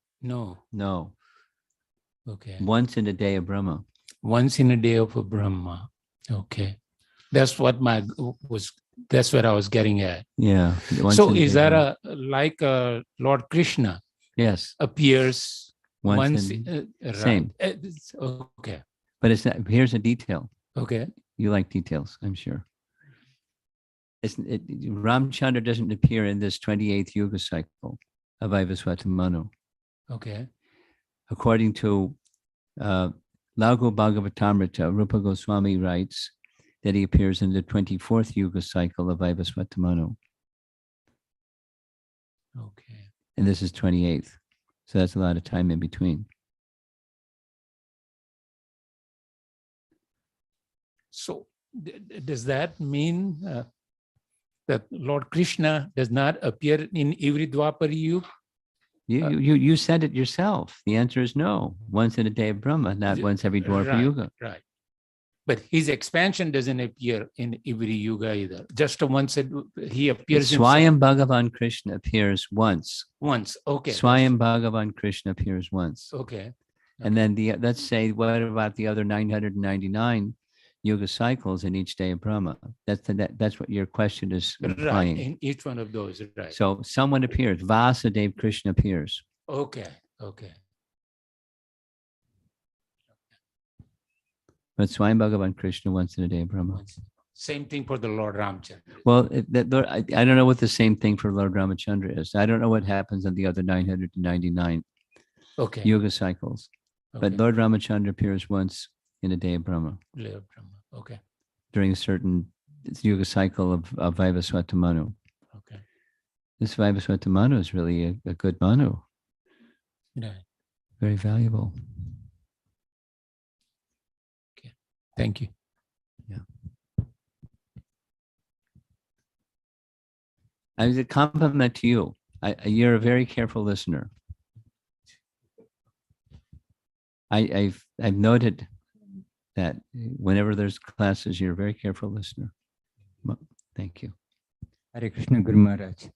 Okay. Once in a day of Brahma. Once in a day of a Brahma. Okay. That's what that's what I was getting at. Yeah. So is that Lord Krishna? Yes. Appears once same. Okay. But it's not, here's a detail. Okay. You like details, I'm sure. Ramacandra doesn't appear in this 28th yuga cycle of Vaivasvata Manu. Okay. According to Laghu Bhagavatamrita, Rupa Goswami writes that he appears in the 24th yuga cycle of Vaivasvata Manu. Okay. And this is 28th. So that's a lot of time in between. So does that mean that Lord Krishna does not appear in every Dwapara Yuga? You said it yourself. The answer is no. Once in a day of Brahma, not once every Dwapara Yuga. Right. But his expansion doesn't appear in every Yuga either. Just once he appears. Swayam Bhagavan Krishna appears once. Once, okay. Swayam Bhagavan Krishna appears once. Okay. And then let's say, what about the other 999 yuga cycles in each day of Brahma? That's what your question is implying. Right, in each one of those, right. So someone appears, Vasudev Krishna appears. Okay. But Swayam Bhagavan Krishna once in a day of Brahma. Same thing for the Lord Ramacandra. Well, I don't know what the same thing for Lord Ramacandra is. I don't know what happens on the other 999 yuga cycles. But Lord Ramacandra appears once in a day of Brahma. Okay. During a certain yuga cycle of Vaivasvata Manu. Okay. This Vaivasvata Manu is really a good Manu. Right. Very valuable. Okay. Thank you. Yeah. As a compliment to you, you're a very careful listener. I've noted that whenever there's classes, you're a very careful listener. Thank you. Hare Krishna, Guru Maharaj.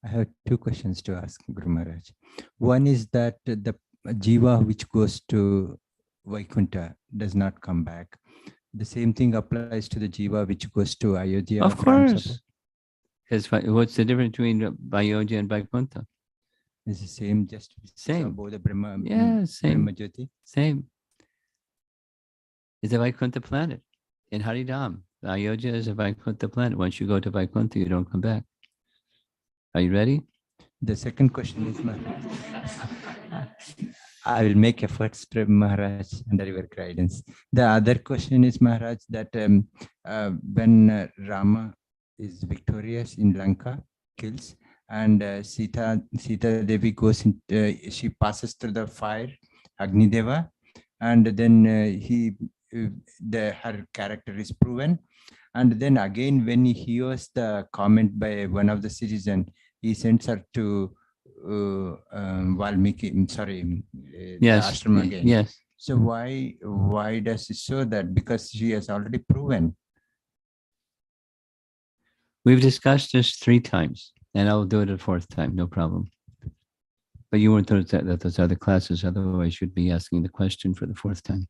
I have two questions to ask Guru Maharaj. One is that the jiva which goes to Vaikuntha does not come back. The same thing applies to the jiva which goes to Ayodhya. Of course. Because what's the difference between Ayodhya and Vaikuntha? It's the same, just same. Abode Brahma. Yeah, same. Brahma Jyoti. Same. It's a Vaikuntha planet in Haridam. Ayodhya is a Vaikuntha planet. Once you go to Vaikuntha, you don't come back. Are you ready? The second question is, I will make efforts, Maharaj, under your guidance. The other question is, Maharaj, that when Rama is victorious in Lanka, kills, and Sita Devi goes in, she passes through the fire, Agni Deva, and then her character is proven. And then again, when he hears the comment by one of the citizens, he sends her to Valmiki, Yes. the ashram again. Yes. So why does it show that? Because she has already proven. We've discussed this 3 times, and I'll do it a 4th time, no problem. But you weren't at those other classes, otherwise you'd be asking the question for the 4th time.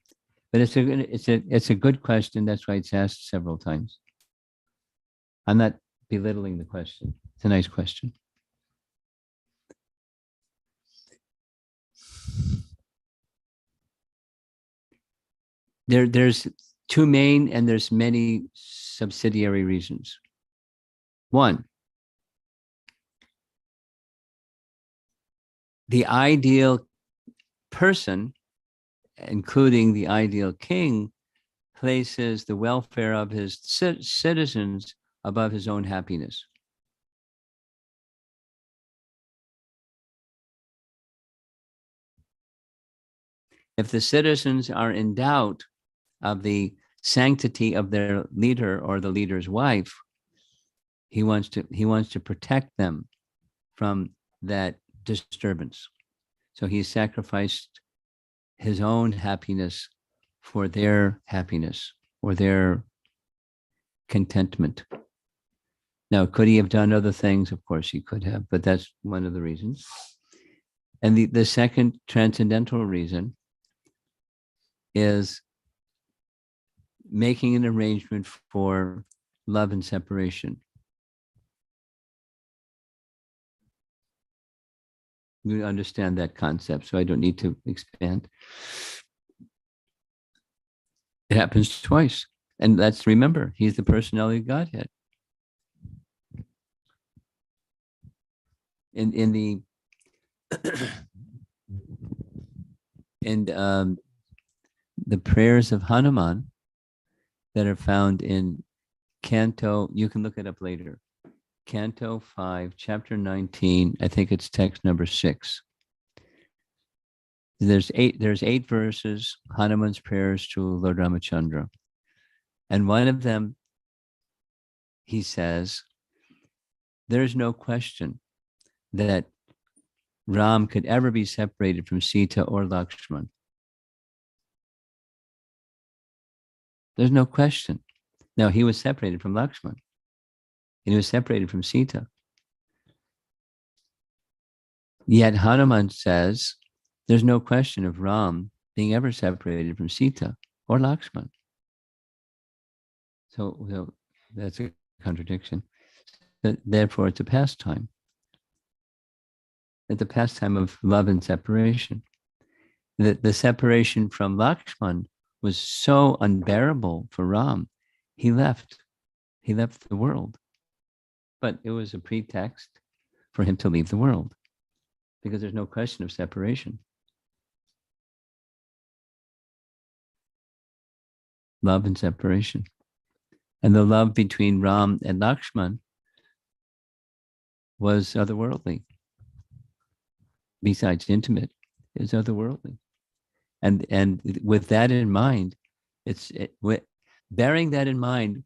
But it's a good question. That's why it's asked several times. I'm not belittling the question. It's a nice question. There's 2 main and there's many subsidiary reasons. 1, the ideal person, including the ideal king, places the welfare of his citizens above his own happiness. If the citizens are in doubt of the sanctity of their leader or the leader's wife, he wants to protect them from that disturbance. So he sacrificed his own happiness for their happiness or their contentment. Now, could he have done other things? Of course he could have, but that's one of the reasons. And the second transcendental reason is making an arrangement for love and separation. You understand that concept, so I don't need to expand. It happens twice. And let's remember, he's the personality of Godhead. In the prayers of Hanuman that are found in Canto, you can look it up later. Canto 5, chapter 19, I think it's text number 6. There's 8 verses, Hanuman's prayers to Lord Ramacandra. And one of them, he says, there's no question that Ram could ever be separated from Sita or Lakshman. There's no question. Now, he was separated from Lakshman, and he was separated from Sita. Yet Hanuman says, there's no question of Ram being ever separated from Sita or Lakshman. So that's a contradiction. Therefore, it's a pastime. It's a pastime of love and separation. The separation from Lakshman was so unbearable for Ram, he left the world. But it was a pretext for him to leave the world, because there's no question of separation. Love and separation. And the love between Ram and Lakshman was otherworldly. Besides intimate, is otherworldly. And with that in mind, bearing that in mind,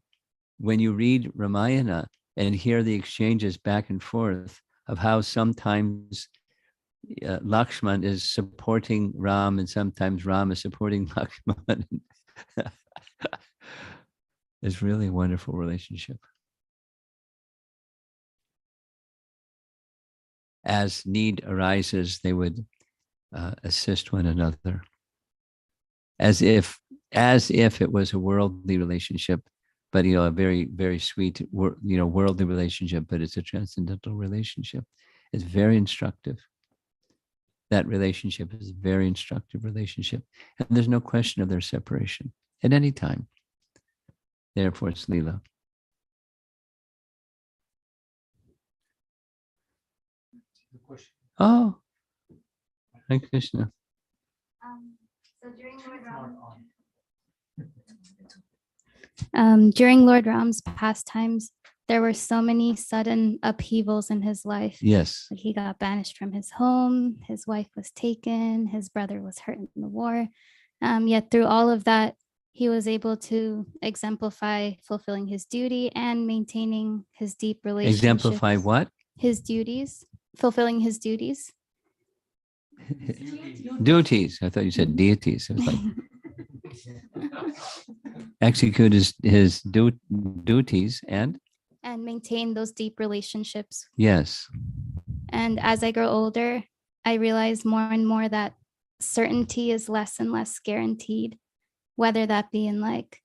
when you read Ramayana and hear the exchanges back and forth of how sometimes Lakshman is supporting Ram and sometimes Ram is supporting Lakshman, it's really a wonderful relationship. As need arises, they would assist one another, as if it was a worldly relationship, but a very, very sweet, worldly relationship, but it's a transcendental relationship. It's very instructive. That relationship is a very instructive relationship, and there's no question of their separation at any time. Therefore, it's Leela. Oh, Hare Krishna. So during Lord Ram's pastimes, there were so many sudden upheavals in his life. Yes. Like he got banished from his home, his wife was taken, his brother was hurt in the war. Yet through all of that, he was able to exemplify fulfilling his duty and maintaining his deep relationship. Exemplify what? His duties, fulfilling his duties. Duties. I thought you said deities. I was like, execute his duties and maintain those deep relationships. Yes. And as I grow older, I realize more and more that certainty is less and less guaranteed, whether that be in like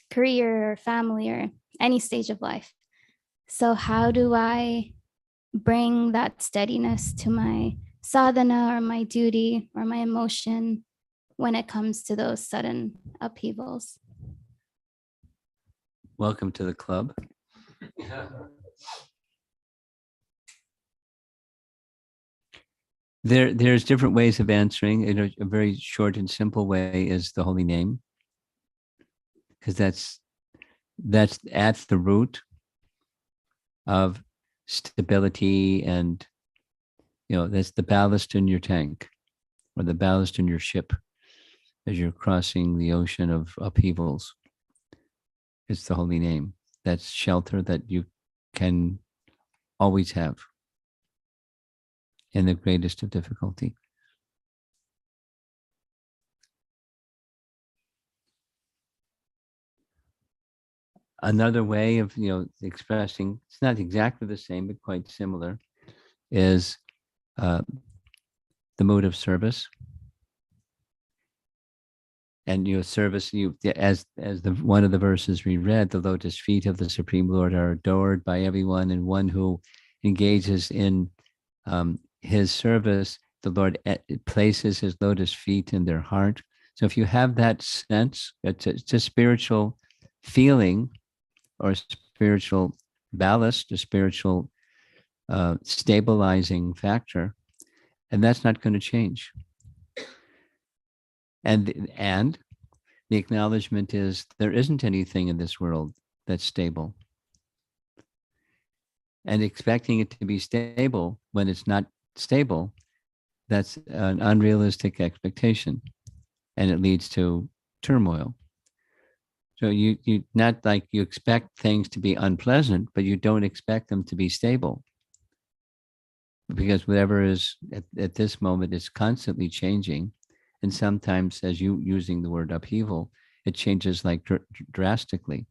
career or family or any stage of life. So how do I bring that steadiness to my sadhana or my duty or my emotion when it comes to those sudden upheavals? Welcome to the club. There's different ways of answering. A very short and simple way is the holy name, because that's at the root of stability, and that's the ballast in your tank, or the ballast in your ship as you're crossing the ocean of upheavals. It's the holy name. That's shelter that you can always have in the greatest of difficulty. Another way of expressing, it's not exactly the same but quite similar, is the mood of service. And service, as the one of the verses we read, the lotus feet of the Supreme Lord are adored by everyone, and one who engages in his service, the Lord places his lotus feet in their heart. So if you have that sense, it's a spiritual feeling, or spiritual ballast, a spiritual stabilizing factor, and that's not going to change. And the acknowledgement is there isn't anything in this world that's stable. And expecting it to be stable when it's not stable, that's an unrealistic expectation, and it leads to turmoil. So you not like you expect things to be unpleasant, but you don't expect them to be stable, because whatever is at this moment is constantly changing. And sometimes, as you using the word upheaval, it changes like drastically.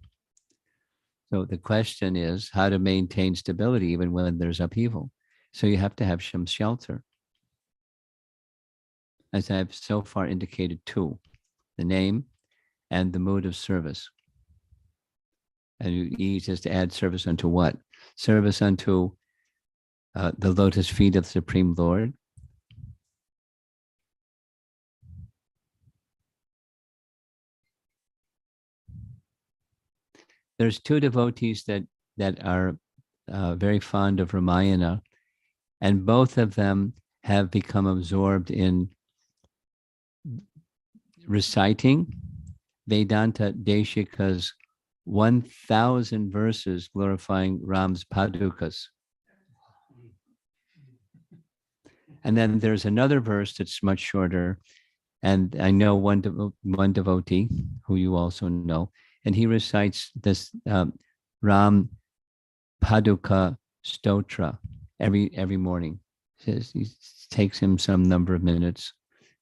So the question is how to maintain stability even when there's upheaval. So you have to have some shelter. As I've so far indicated, two: the name and the mood of service. And you just add service unto what? Service unto the lotus feet of the Supreme Lord. There's two devotees that are very fond of Ramayana, and both of them have become absorbed in reciting Vedanta Deshika's 1,000 verses glorifying Ram's padukas. And then there's another verse that's much shorter, and I know one devotee who you also know, and he recites this Ram Paduka Stotra every morning. It takes him some number of minutes,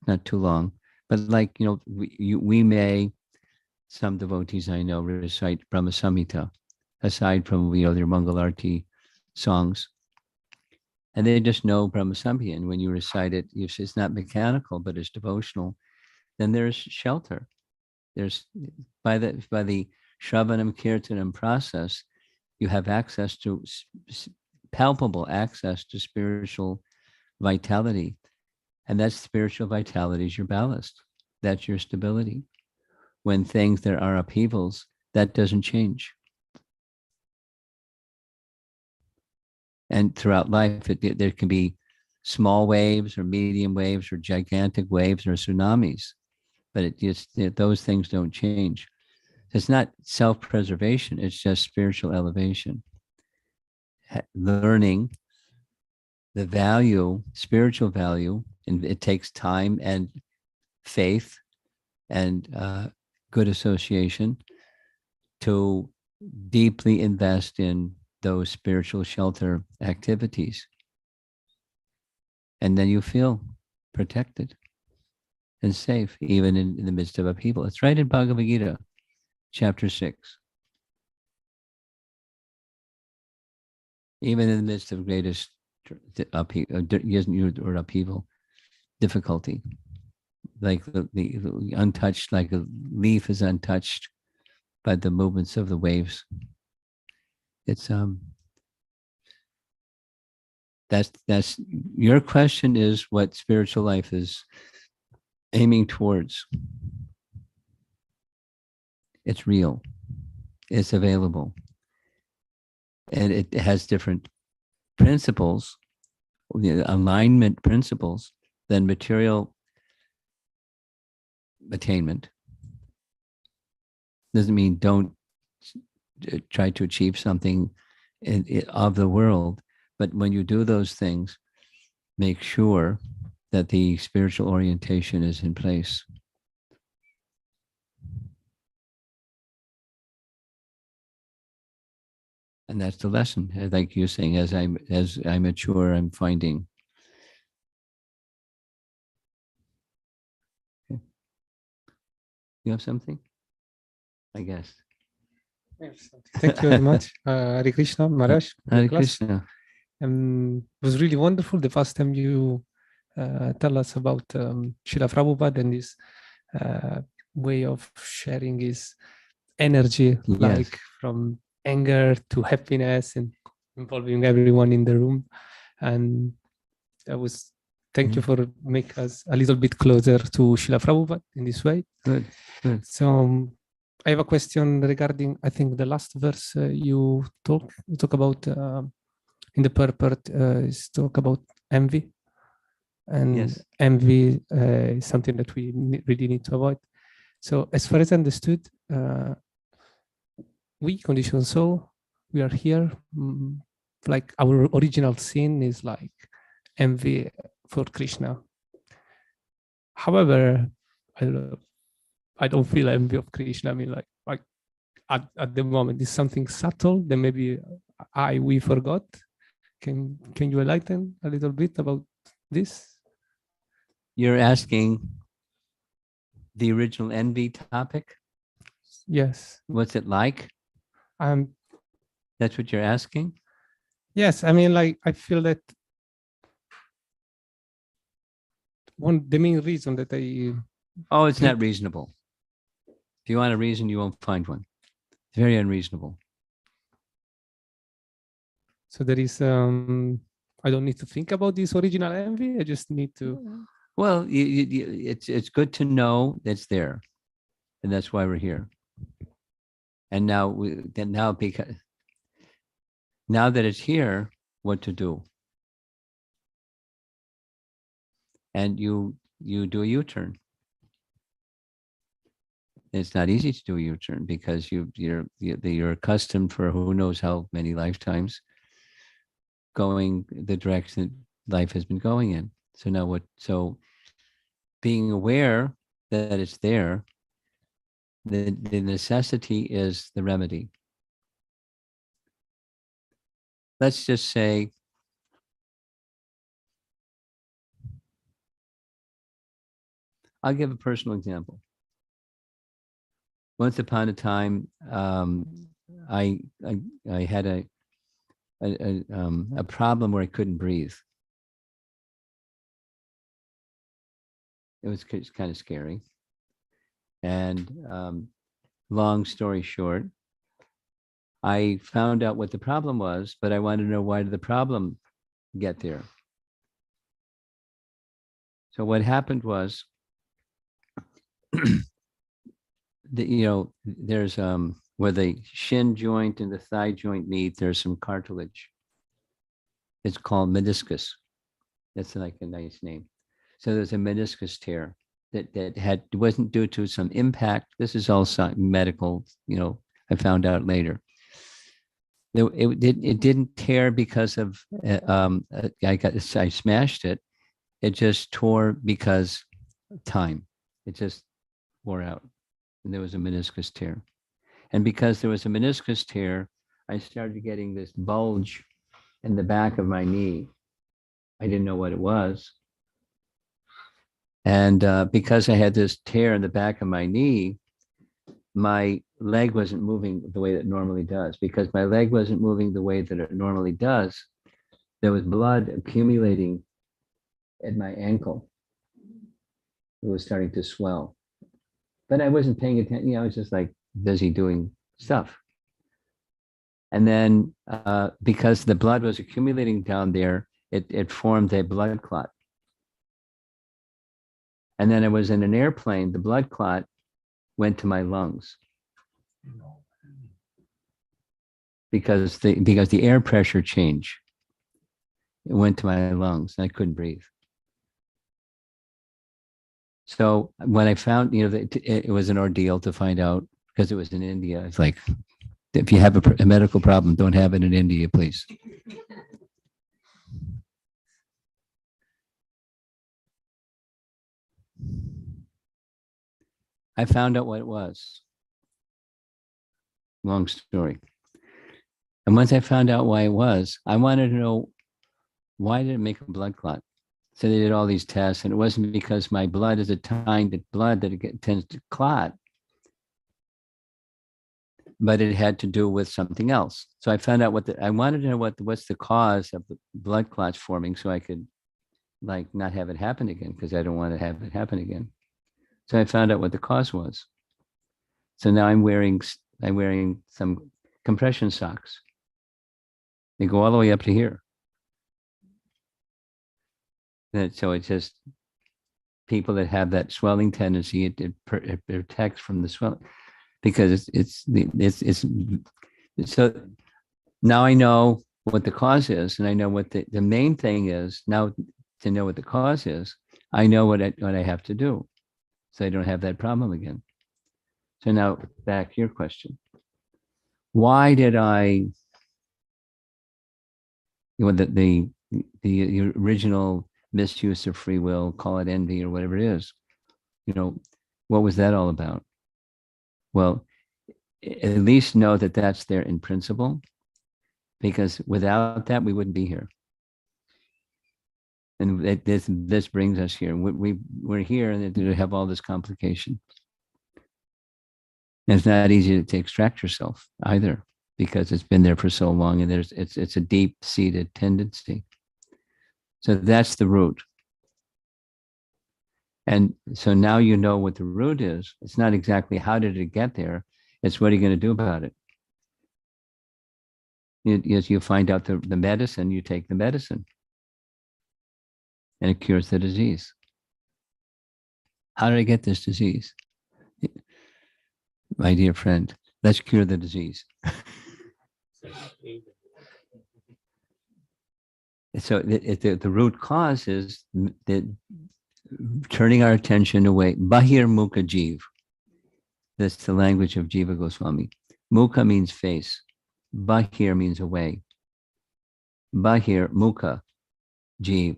not too long. But like, we may, some devotees I know recite Brahma Samhita, aside from their Mangalarti songs. And they just know Brahma Samhita. And when you recite it, it's not mechanical, but it's devotional. Then there's shelter. There's by the Shravanam Kirtanam process, you have access to palpable access to spiritual vitality. And that spiritual vitality is your ballast. That's your stability. When there are upheavals, that doesn't change. And throughout life, there can be small waves or medium waves or gigantic waves or tsunamis, but those things don't change. It's not self-preservation, it's just spiritual elevation. Learning the value, spiritual value, and it takes time and faith and good association to deeply invest in those spiritual shelter activities. And then you feel protected and safe, even in the midst of upheaval. It's right in Bhagavad Gita, chapter 6. even in the midst of greatest upheaval, upheaval, difficulty, like the untouched, like a leaf is untouched by the movements of the waves. It's that's your question is what spiritual life is aiming towards. It's real. It's available. And it has different principles, alignment principles than material attainment. Doesn't mean don't try to achieve something of the world, but when you do those things, make sure that the spiritual orientation is in place. And that's the lesson, like you're saying, as I mature, I'm finding. Okay. You have something? I guess. Thank you very much, Hare Krishna, Maharaj. Hare Krishna. It was really wonderful the first time you tell us about Srila Prabhupada and his way of sharing his energy, Yes. like from anger to happiness and involving everyone in the room. And that was, thank you for making us a little bit closer to Srila Prabhupada in this way. Good, good. So I have a question regarding, I think the last verse you talk about in the purport is talk about envy. And Yes. envy is something that we really need to avoid. So as far as I understood, we, conditioned soul, we are here, like our original sin is like envy for Krishna. However, I don't feel envy of Krishna. I mean, like at the moment, it's something subtle that maybe we forgot. Can you enlighten a little bit about this? You're asking the original envy topic? Yes. What's it like? That's what you're asking? Yes, I mean, like I feel that the main reason that Oh, it's not reasonable. If you want a reason, you won't find one. It's very unreasonable. So there is I don't need to think about this original envy. I just need to. Well, it's good to know it's there, and that's why we're here. And now now that it's here, what to do? And you do a U-turn. It's not easy to do a U-turn because you're accustomed for who knows how many lifetimes going the direction life has been going in. So now what? So being aware that it's there, the necessity is the remedy. Let's just say, I'll give a personal example. Once upon a time, I had a problem where I couldn't breathe. It was kind of scary. And long story short, I found out what the problem was, but I wanted to know why did the problem get there. So what happened was, there's where the shin joint and the thigh joint meet, there's some cartilage. It's called meniscus. That's like a nice name. So there's a meniscus tear that wasn't due to some impact. This is all medical, I found out later. It didn't tear because of I smashed it. It just tore because of time. It just wore out, and there was a meniscus tear. And because there was a meniscus tear, I started getting this bulge in the back of my knee. I didn't know what it was. And because I had this tear in the back of my knee, my leg wasn't moving the way that it normally does. Because my leg wasn't moving the way that it normally does, there was blood accumulating at my ankle. It was starting to swell. But I wasn't paying attention. You know, I was just like busy doing stuff. And then because the blood was accumulating down there, it formed a blood clot. And then I was in an airplane, the blood clot went to my lungs. Because the air pressure changed. It went to my lungs and I couldn't breathe. So when I found, you know, that it was an ordeal to find out, because it was in India. It's like, if you have a medical problem, don't have it in India, please. I found out what it was. Long story. And once I found out why it was, I wanted to know, why did it make a blood clot? So they did all these tests, and it wasn't because my blood is a tainted blood that it tends to clot, but it had to do with something else. So I found out I wanted to know what's the cause of the blood clots forming, so I could like not have it happen again, because I don't want to have it happen again. So I found out what the cause was. So now I'm wearing some compression socks. They go all the way up to here. And so it's just people that have that swelling tendency, it protects from the swelling, because it's so now I know what the cause is, and I know what the main thing is. Now to know what the cause is, I know what I have to do, so I don't have that problem again. So now back to your question. Why did I, you know, the original misuse of free will, call it envy or whatever it is, you know, what was that all about? Well, at least know that that's there in principle, because without that, we wouldn't be here. And this brings us here. We're here and to have all this complication. And it's not easy to extract yourself either, because it's been there for so long, and it's a deep-seated tendency. So that's the root. And so now you know what the root is. It's not exactly how did it get there. It's what are you going to do about it? You find out the medicine, you take the medicine, and it cures the disease. How did I get this disease? My dear friend, let's cure the disease. So the root cause is turning our attention away. Bahir Mukha Jeev. That's the language of Jiva Goswami. Mukha means face. Bahir means away. Bahir, Mukha, Jeev.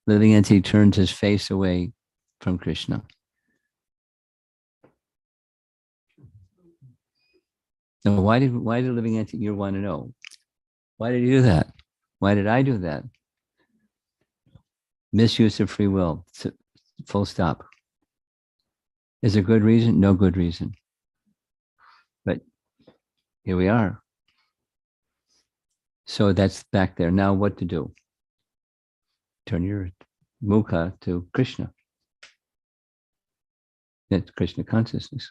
Living entity turns his face away from Krishna. So why did living entity, you want to know? Why did he do that? Why did I do that? Misuse of free will. Full stop. Is there good reason? No good reason. But here we are. So that's back there. Now what to do? Turn your mukha to Krishna. That's Krishna consciousness.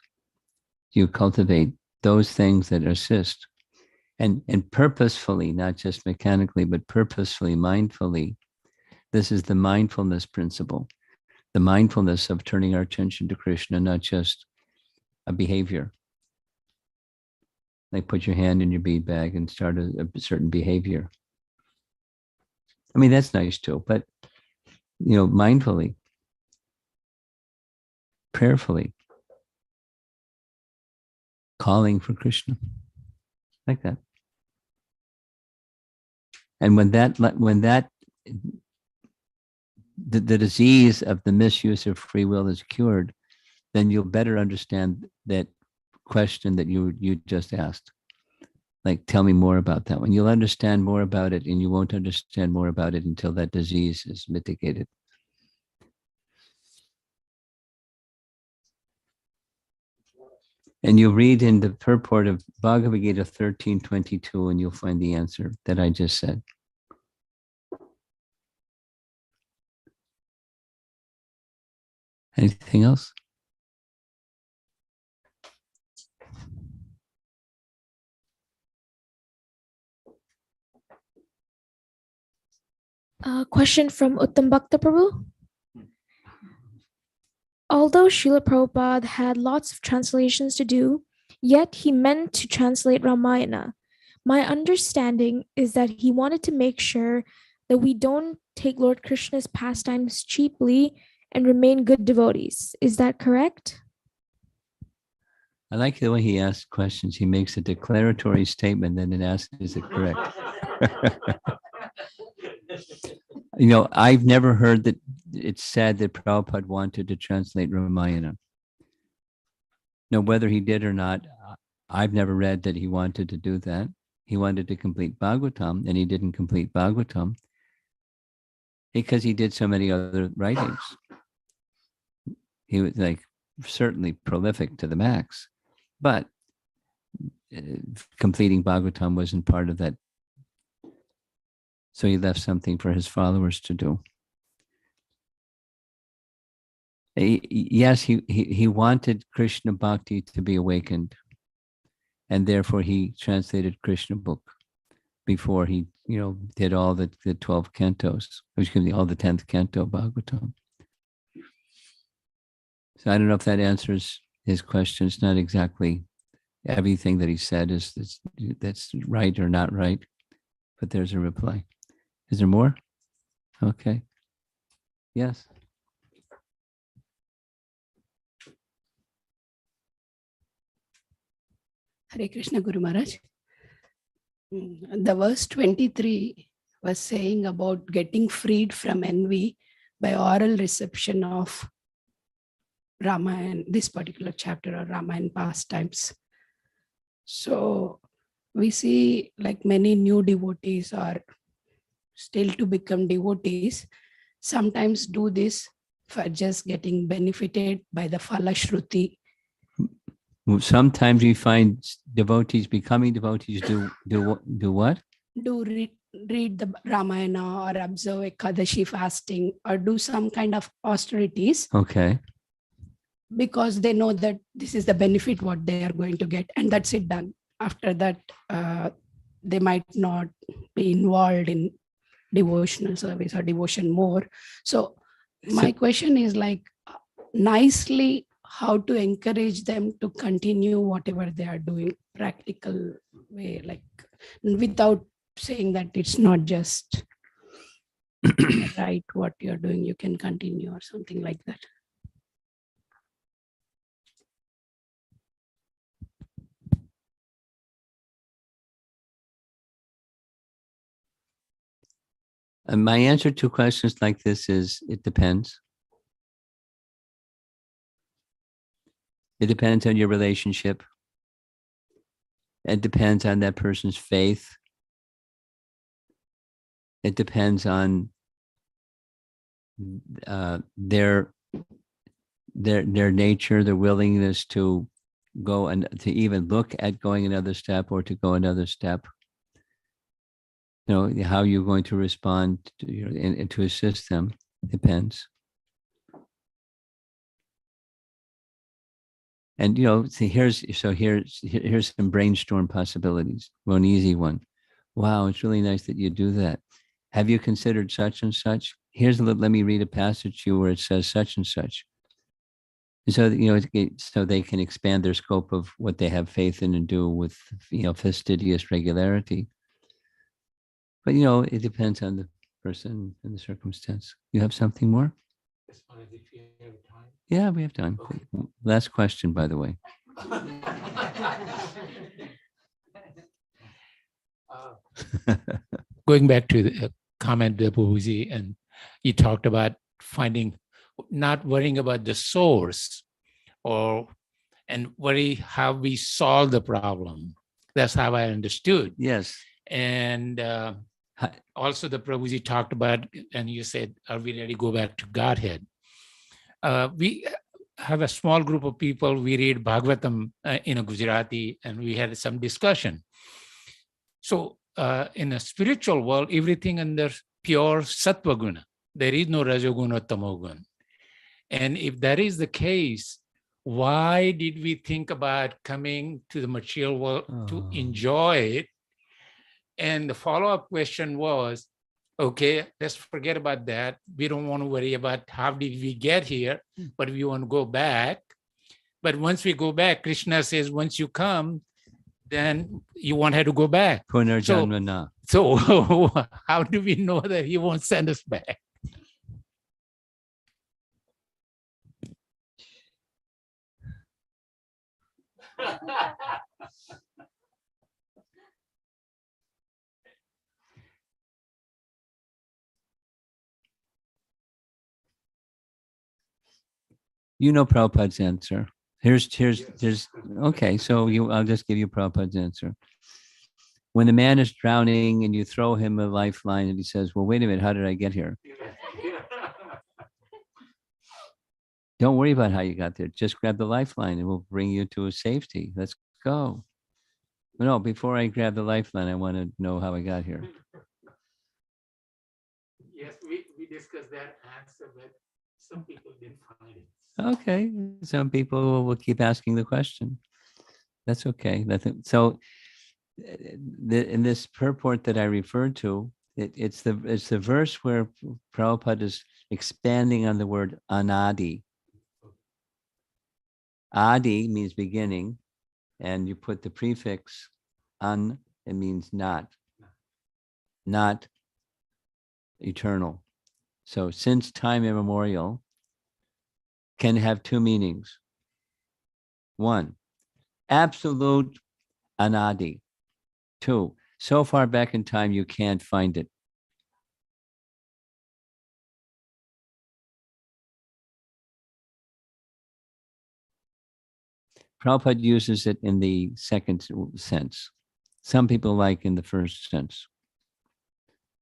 You cultivate those things that assist, and purposefully, not just mechanically, but purposefully, mindfully. This is the mindfulness principle, the mindfulness of turning our attention to Krishna, not just a behavior. Like put your hand in your bead bag and start a certain behavior. I mean, that's nice too, but mindfully, prayerfully, calling for Krishna, like that. And when the disease of the misuse of free will is cured, then you'll better understand that question that you just asked. Like, tell me more about that one. You'll understand more about it, and you won't understand more about it until that disease is mitigated. And you read in the purport of Bhagavad Gita 13:22, and you'll find the answer that I just said. Anything else? A question from Uttam Bhakta Prabhu. Although Srila Prabhupada had lots of translations to do, yet he meant to translate Ramayana. My understanding is that he wanted to make sure that we don't take Lord Krishna's pastimes cheaply and remain good devotees. Is that correct? I like the way he asks questions. He makes a declaratory statement and then asks, is it correct? You know, I've never heard that it's said that Prabhupada wanted to translate Ramayana. Now, whether he did or not, I've never read that he wanted to do that. He wanted to complete Bhagavatam, and he didn't complete Bhagavatam because he did so many other writings. He was like certainly prolific to the max, but completing Bhagavatam wasn't part of that. So he left something for his followers to do. Yes, he wanted Krishna Bhakti to be awakened. And therefore he translated Krishna book before he, did all the 12 cantos, excuse me, all the 10th canto of Bhagavatam. So I don't know if that answers his question. It's not exactly everything that he said that's right or not right, but there's a reply. Is there more? Okay. Yes. Hare Krishna Guru Maharaj. The verse 23 was saying about getting freed from envy by oral reception of Rama and this particular chapter of Rama and pastimes. So we see like many new devotees are still to become devotees, sometimes do this for just getting benefited by the Phala Shruti. Sometimes we find devotees becoming devotees do what? Do read the Ramayana or observe Ekadashi fasting or do some kind of austerities. Okay. Because they know that this is the benefit what they are going to get, and that's it done. After that, they might not be involved in devotional service or devotion more. So my question is like nicely how to encourage them to continue whatever they are doing, practical way, like without saying that it's not just right what you're doing, you can continue or something like that. And my answer to questions like this is, it depends. It depends on your relationship. It depends on that person's faith. It depends on their nature, their willingness to go and to even look at going another step or to go another step. How you're going to respond to, and to assist them depends. And here's some brainstorm possibilities. One easy one. Wow, it's really nice that you do that. Have you considered such and such? Let me read a passage to you where it says such and such. And so so they can expand their scope of what they have faith in and do with fastidious regularity. But it depends on the person and the circumstance. You have something more? Yeah, we have time. Okay. Last question, by the way. Going back to the comment, Prabhuji, and you talked about not worrying about the source and worry how we solve the problem. That's how I understood. Yes. And also the Prabhuji talked about, and you said, are we ready to go back to Godhead? have a small group of people, we read Bhagavatam in a Gujarati, and we had some discussion. So in a spiritual world, everything under pure sattva guna. There is no rajoguna or tamoguna. And if that is the case, why did we think about coming to the material world to enjoy it? And the follow-up question was, okay, let's forget about that. We don't want to worry about how did we get here, but we want to go back. But once we go back, Krishna says, once you come, then you won't have to go back. Punarjanma na. So how do we know that he won't send us back? You know Prabhupada's answer. Here's okay, so I'll just give you Prabhupada's answer. When the man is drowning and you throw him a lifeline and he says, well, wait a minute, how did I get here? Don't worry about how you got there. Just grab the lifeline and we'll bring you to a safety. Let's go. No, before I grab the lifeline, I want to know how I got here. Yes, we discussed that answer, but some people didn't find it. Okay, some people will keep asking the question. That's okay. So in this purport that I referred to, it's the verse where Prabhupada is expanding on the word anadi. Adi means beginning, and you put the prefix an, it means not eternal. So since time immemorial can have two meanings. One, absolute anadi. Two, so far back in time you can't find it. Prabhupada uses it in the second sense. Some people like in the first sense.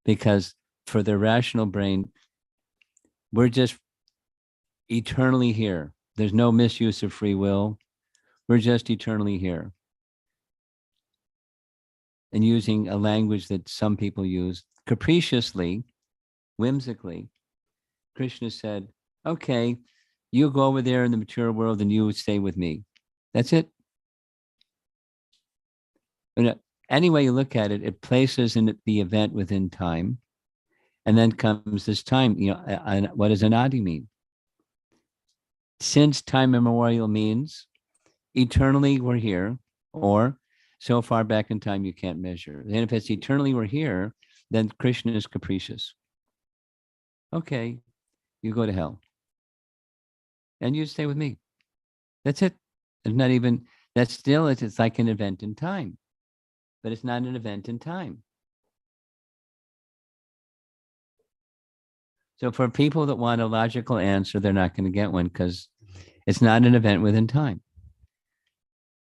Because for the rational brain, we're just eternally here. There's no misuse of free will. We're just eternally here. And using a language that some people use capriciously, whimsically, Krishna said, okay, you go over there in the material world and you stay with me. That's it. But any way you look at it, it places in the event within time. And then comes this time, what does anadi mean? Since time immemorial means eternally we're here, or so far back in time you can't measure. And if it's eternally we're here, then Krishna is capricious. Okay, you go to hell. And you stay with me. That's it. It's not even, that's still, it's like an event in time. But it's not an event in time. So for people that want a logical answer, they're not going to get one because it's not an event within time.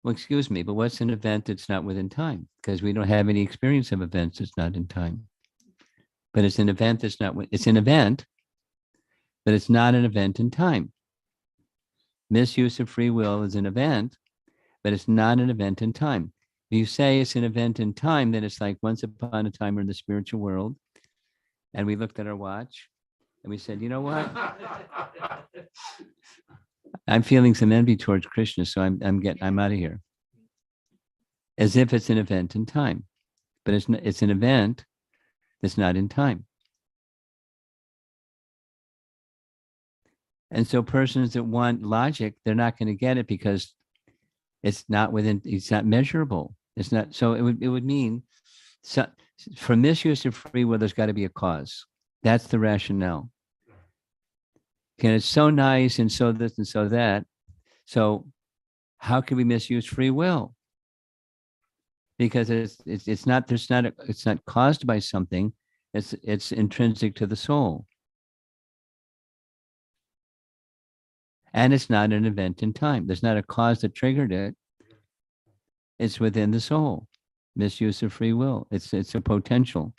Well, excuse me, but what's an event that's not within time? Because we don't have any experience of events that's not in time. But it's an event that's not, it's an event, but it's not an event in time. Misuse of free will is an event, but it's not an event in time. If you say it's an event in time, then it's like once upon a time we're in the spiritual world and we looked at our watch and we said, you know what? I'm feeling some envy towards Krishna, so I'm out of here. As if it's an event in time, but it's an event that's not in time. And so persons that want logic, they're not going to get it because it's not measurable. It's not, so it would mean, so for misuse of free will, there's got to be a cause. That's the rationale. And it's so nice and so this and so that. So how can we misuse free will? Because it's not caused by something. It's intrinsic to the soul. And it's not an event in time. There's not a cause that triggered it. It's within the soul. Misuse of free will. It's a potential.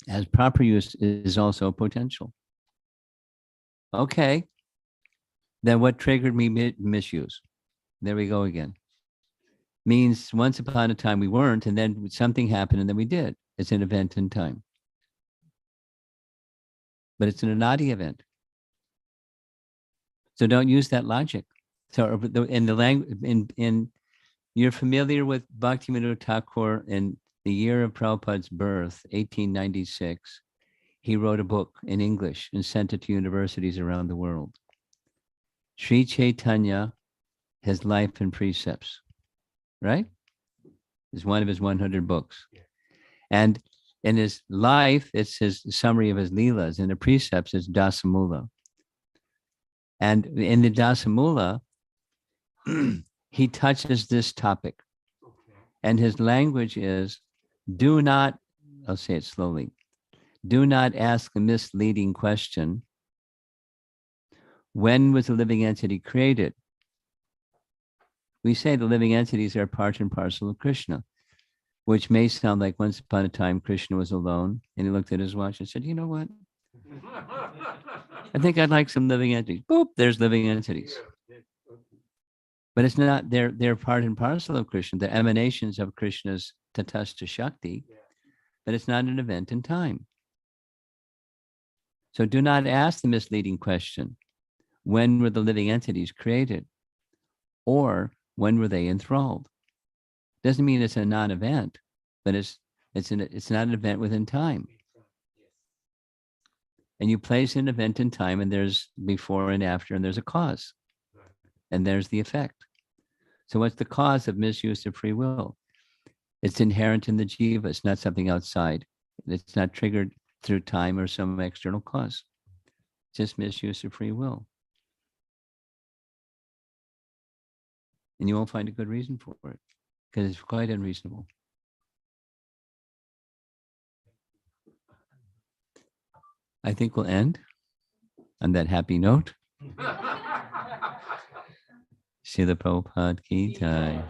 As proper use is also a potential. Okay. Then what triggered me misuse? There we go again. Means once upon a time we weren't, and then something happened, and then we did. It's an event in time. But it's an anadi event. So don't use that logic. So in the language, you're familiar with Bhaktivinoda Thakur in the year of Prabhupada's birth, 1896. He wrote a book in English and sent it to universities around the world. Sri Chaitanya, His Life and Precepts, right? It's one of his 100 books. And in his life, it's his summary of his leelas. In the precepts, it's Dasamula. And in the Dasamula, he touches this topic. And his language is, do not, I'll say it slowly, do not ask a misleading question. When was the living entity created? We say the living entities are part and parcel of Krishna, which may sound like once upon a time Krishna was alone and he looked at his watch and said, you know what? I think I'd like some living entities. Boop, there's living entities. But it's not, they're part and parcel of Krishna, the emanations of Krishna's Tatastha Shakti, but it's not an event in time. So do not ask the misleading question, when were the living entities created? Or when were they enthralled? Doesn't mean it's a non-event, but it's not an event within time. And you place an event in time, and there's before and after, and there's a cause. And there's the effect. So what's the cause of misuse of free will? It's inherent in the jiva. It's not something outside. It's not triggered through time or some external cause. Just misuse of free will. And you won't find a good reason for it, because it's quite unreasonable. I think we'll end on that happy note. Srila Prabhupada ki jai.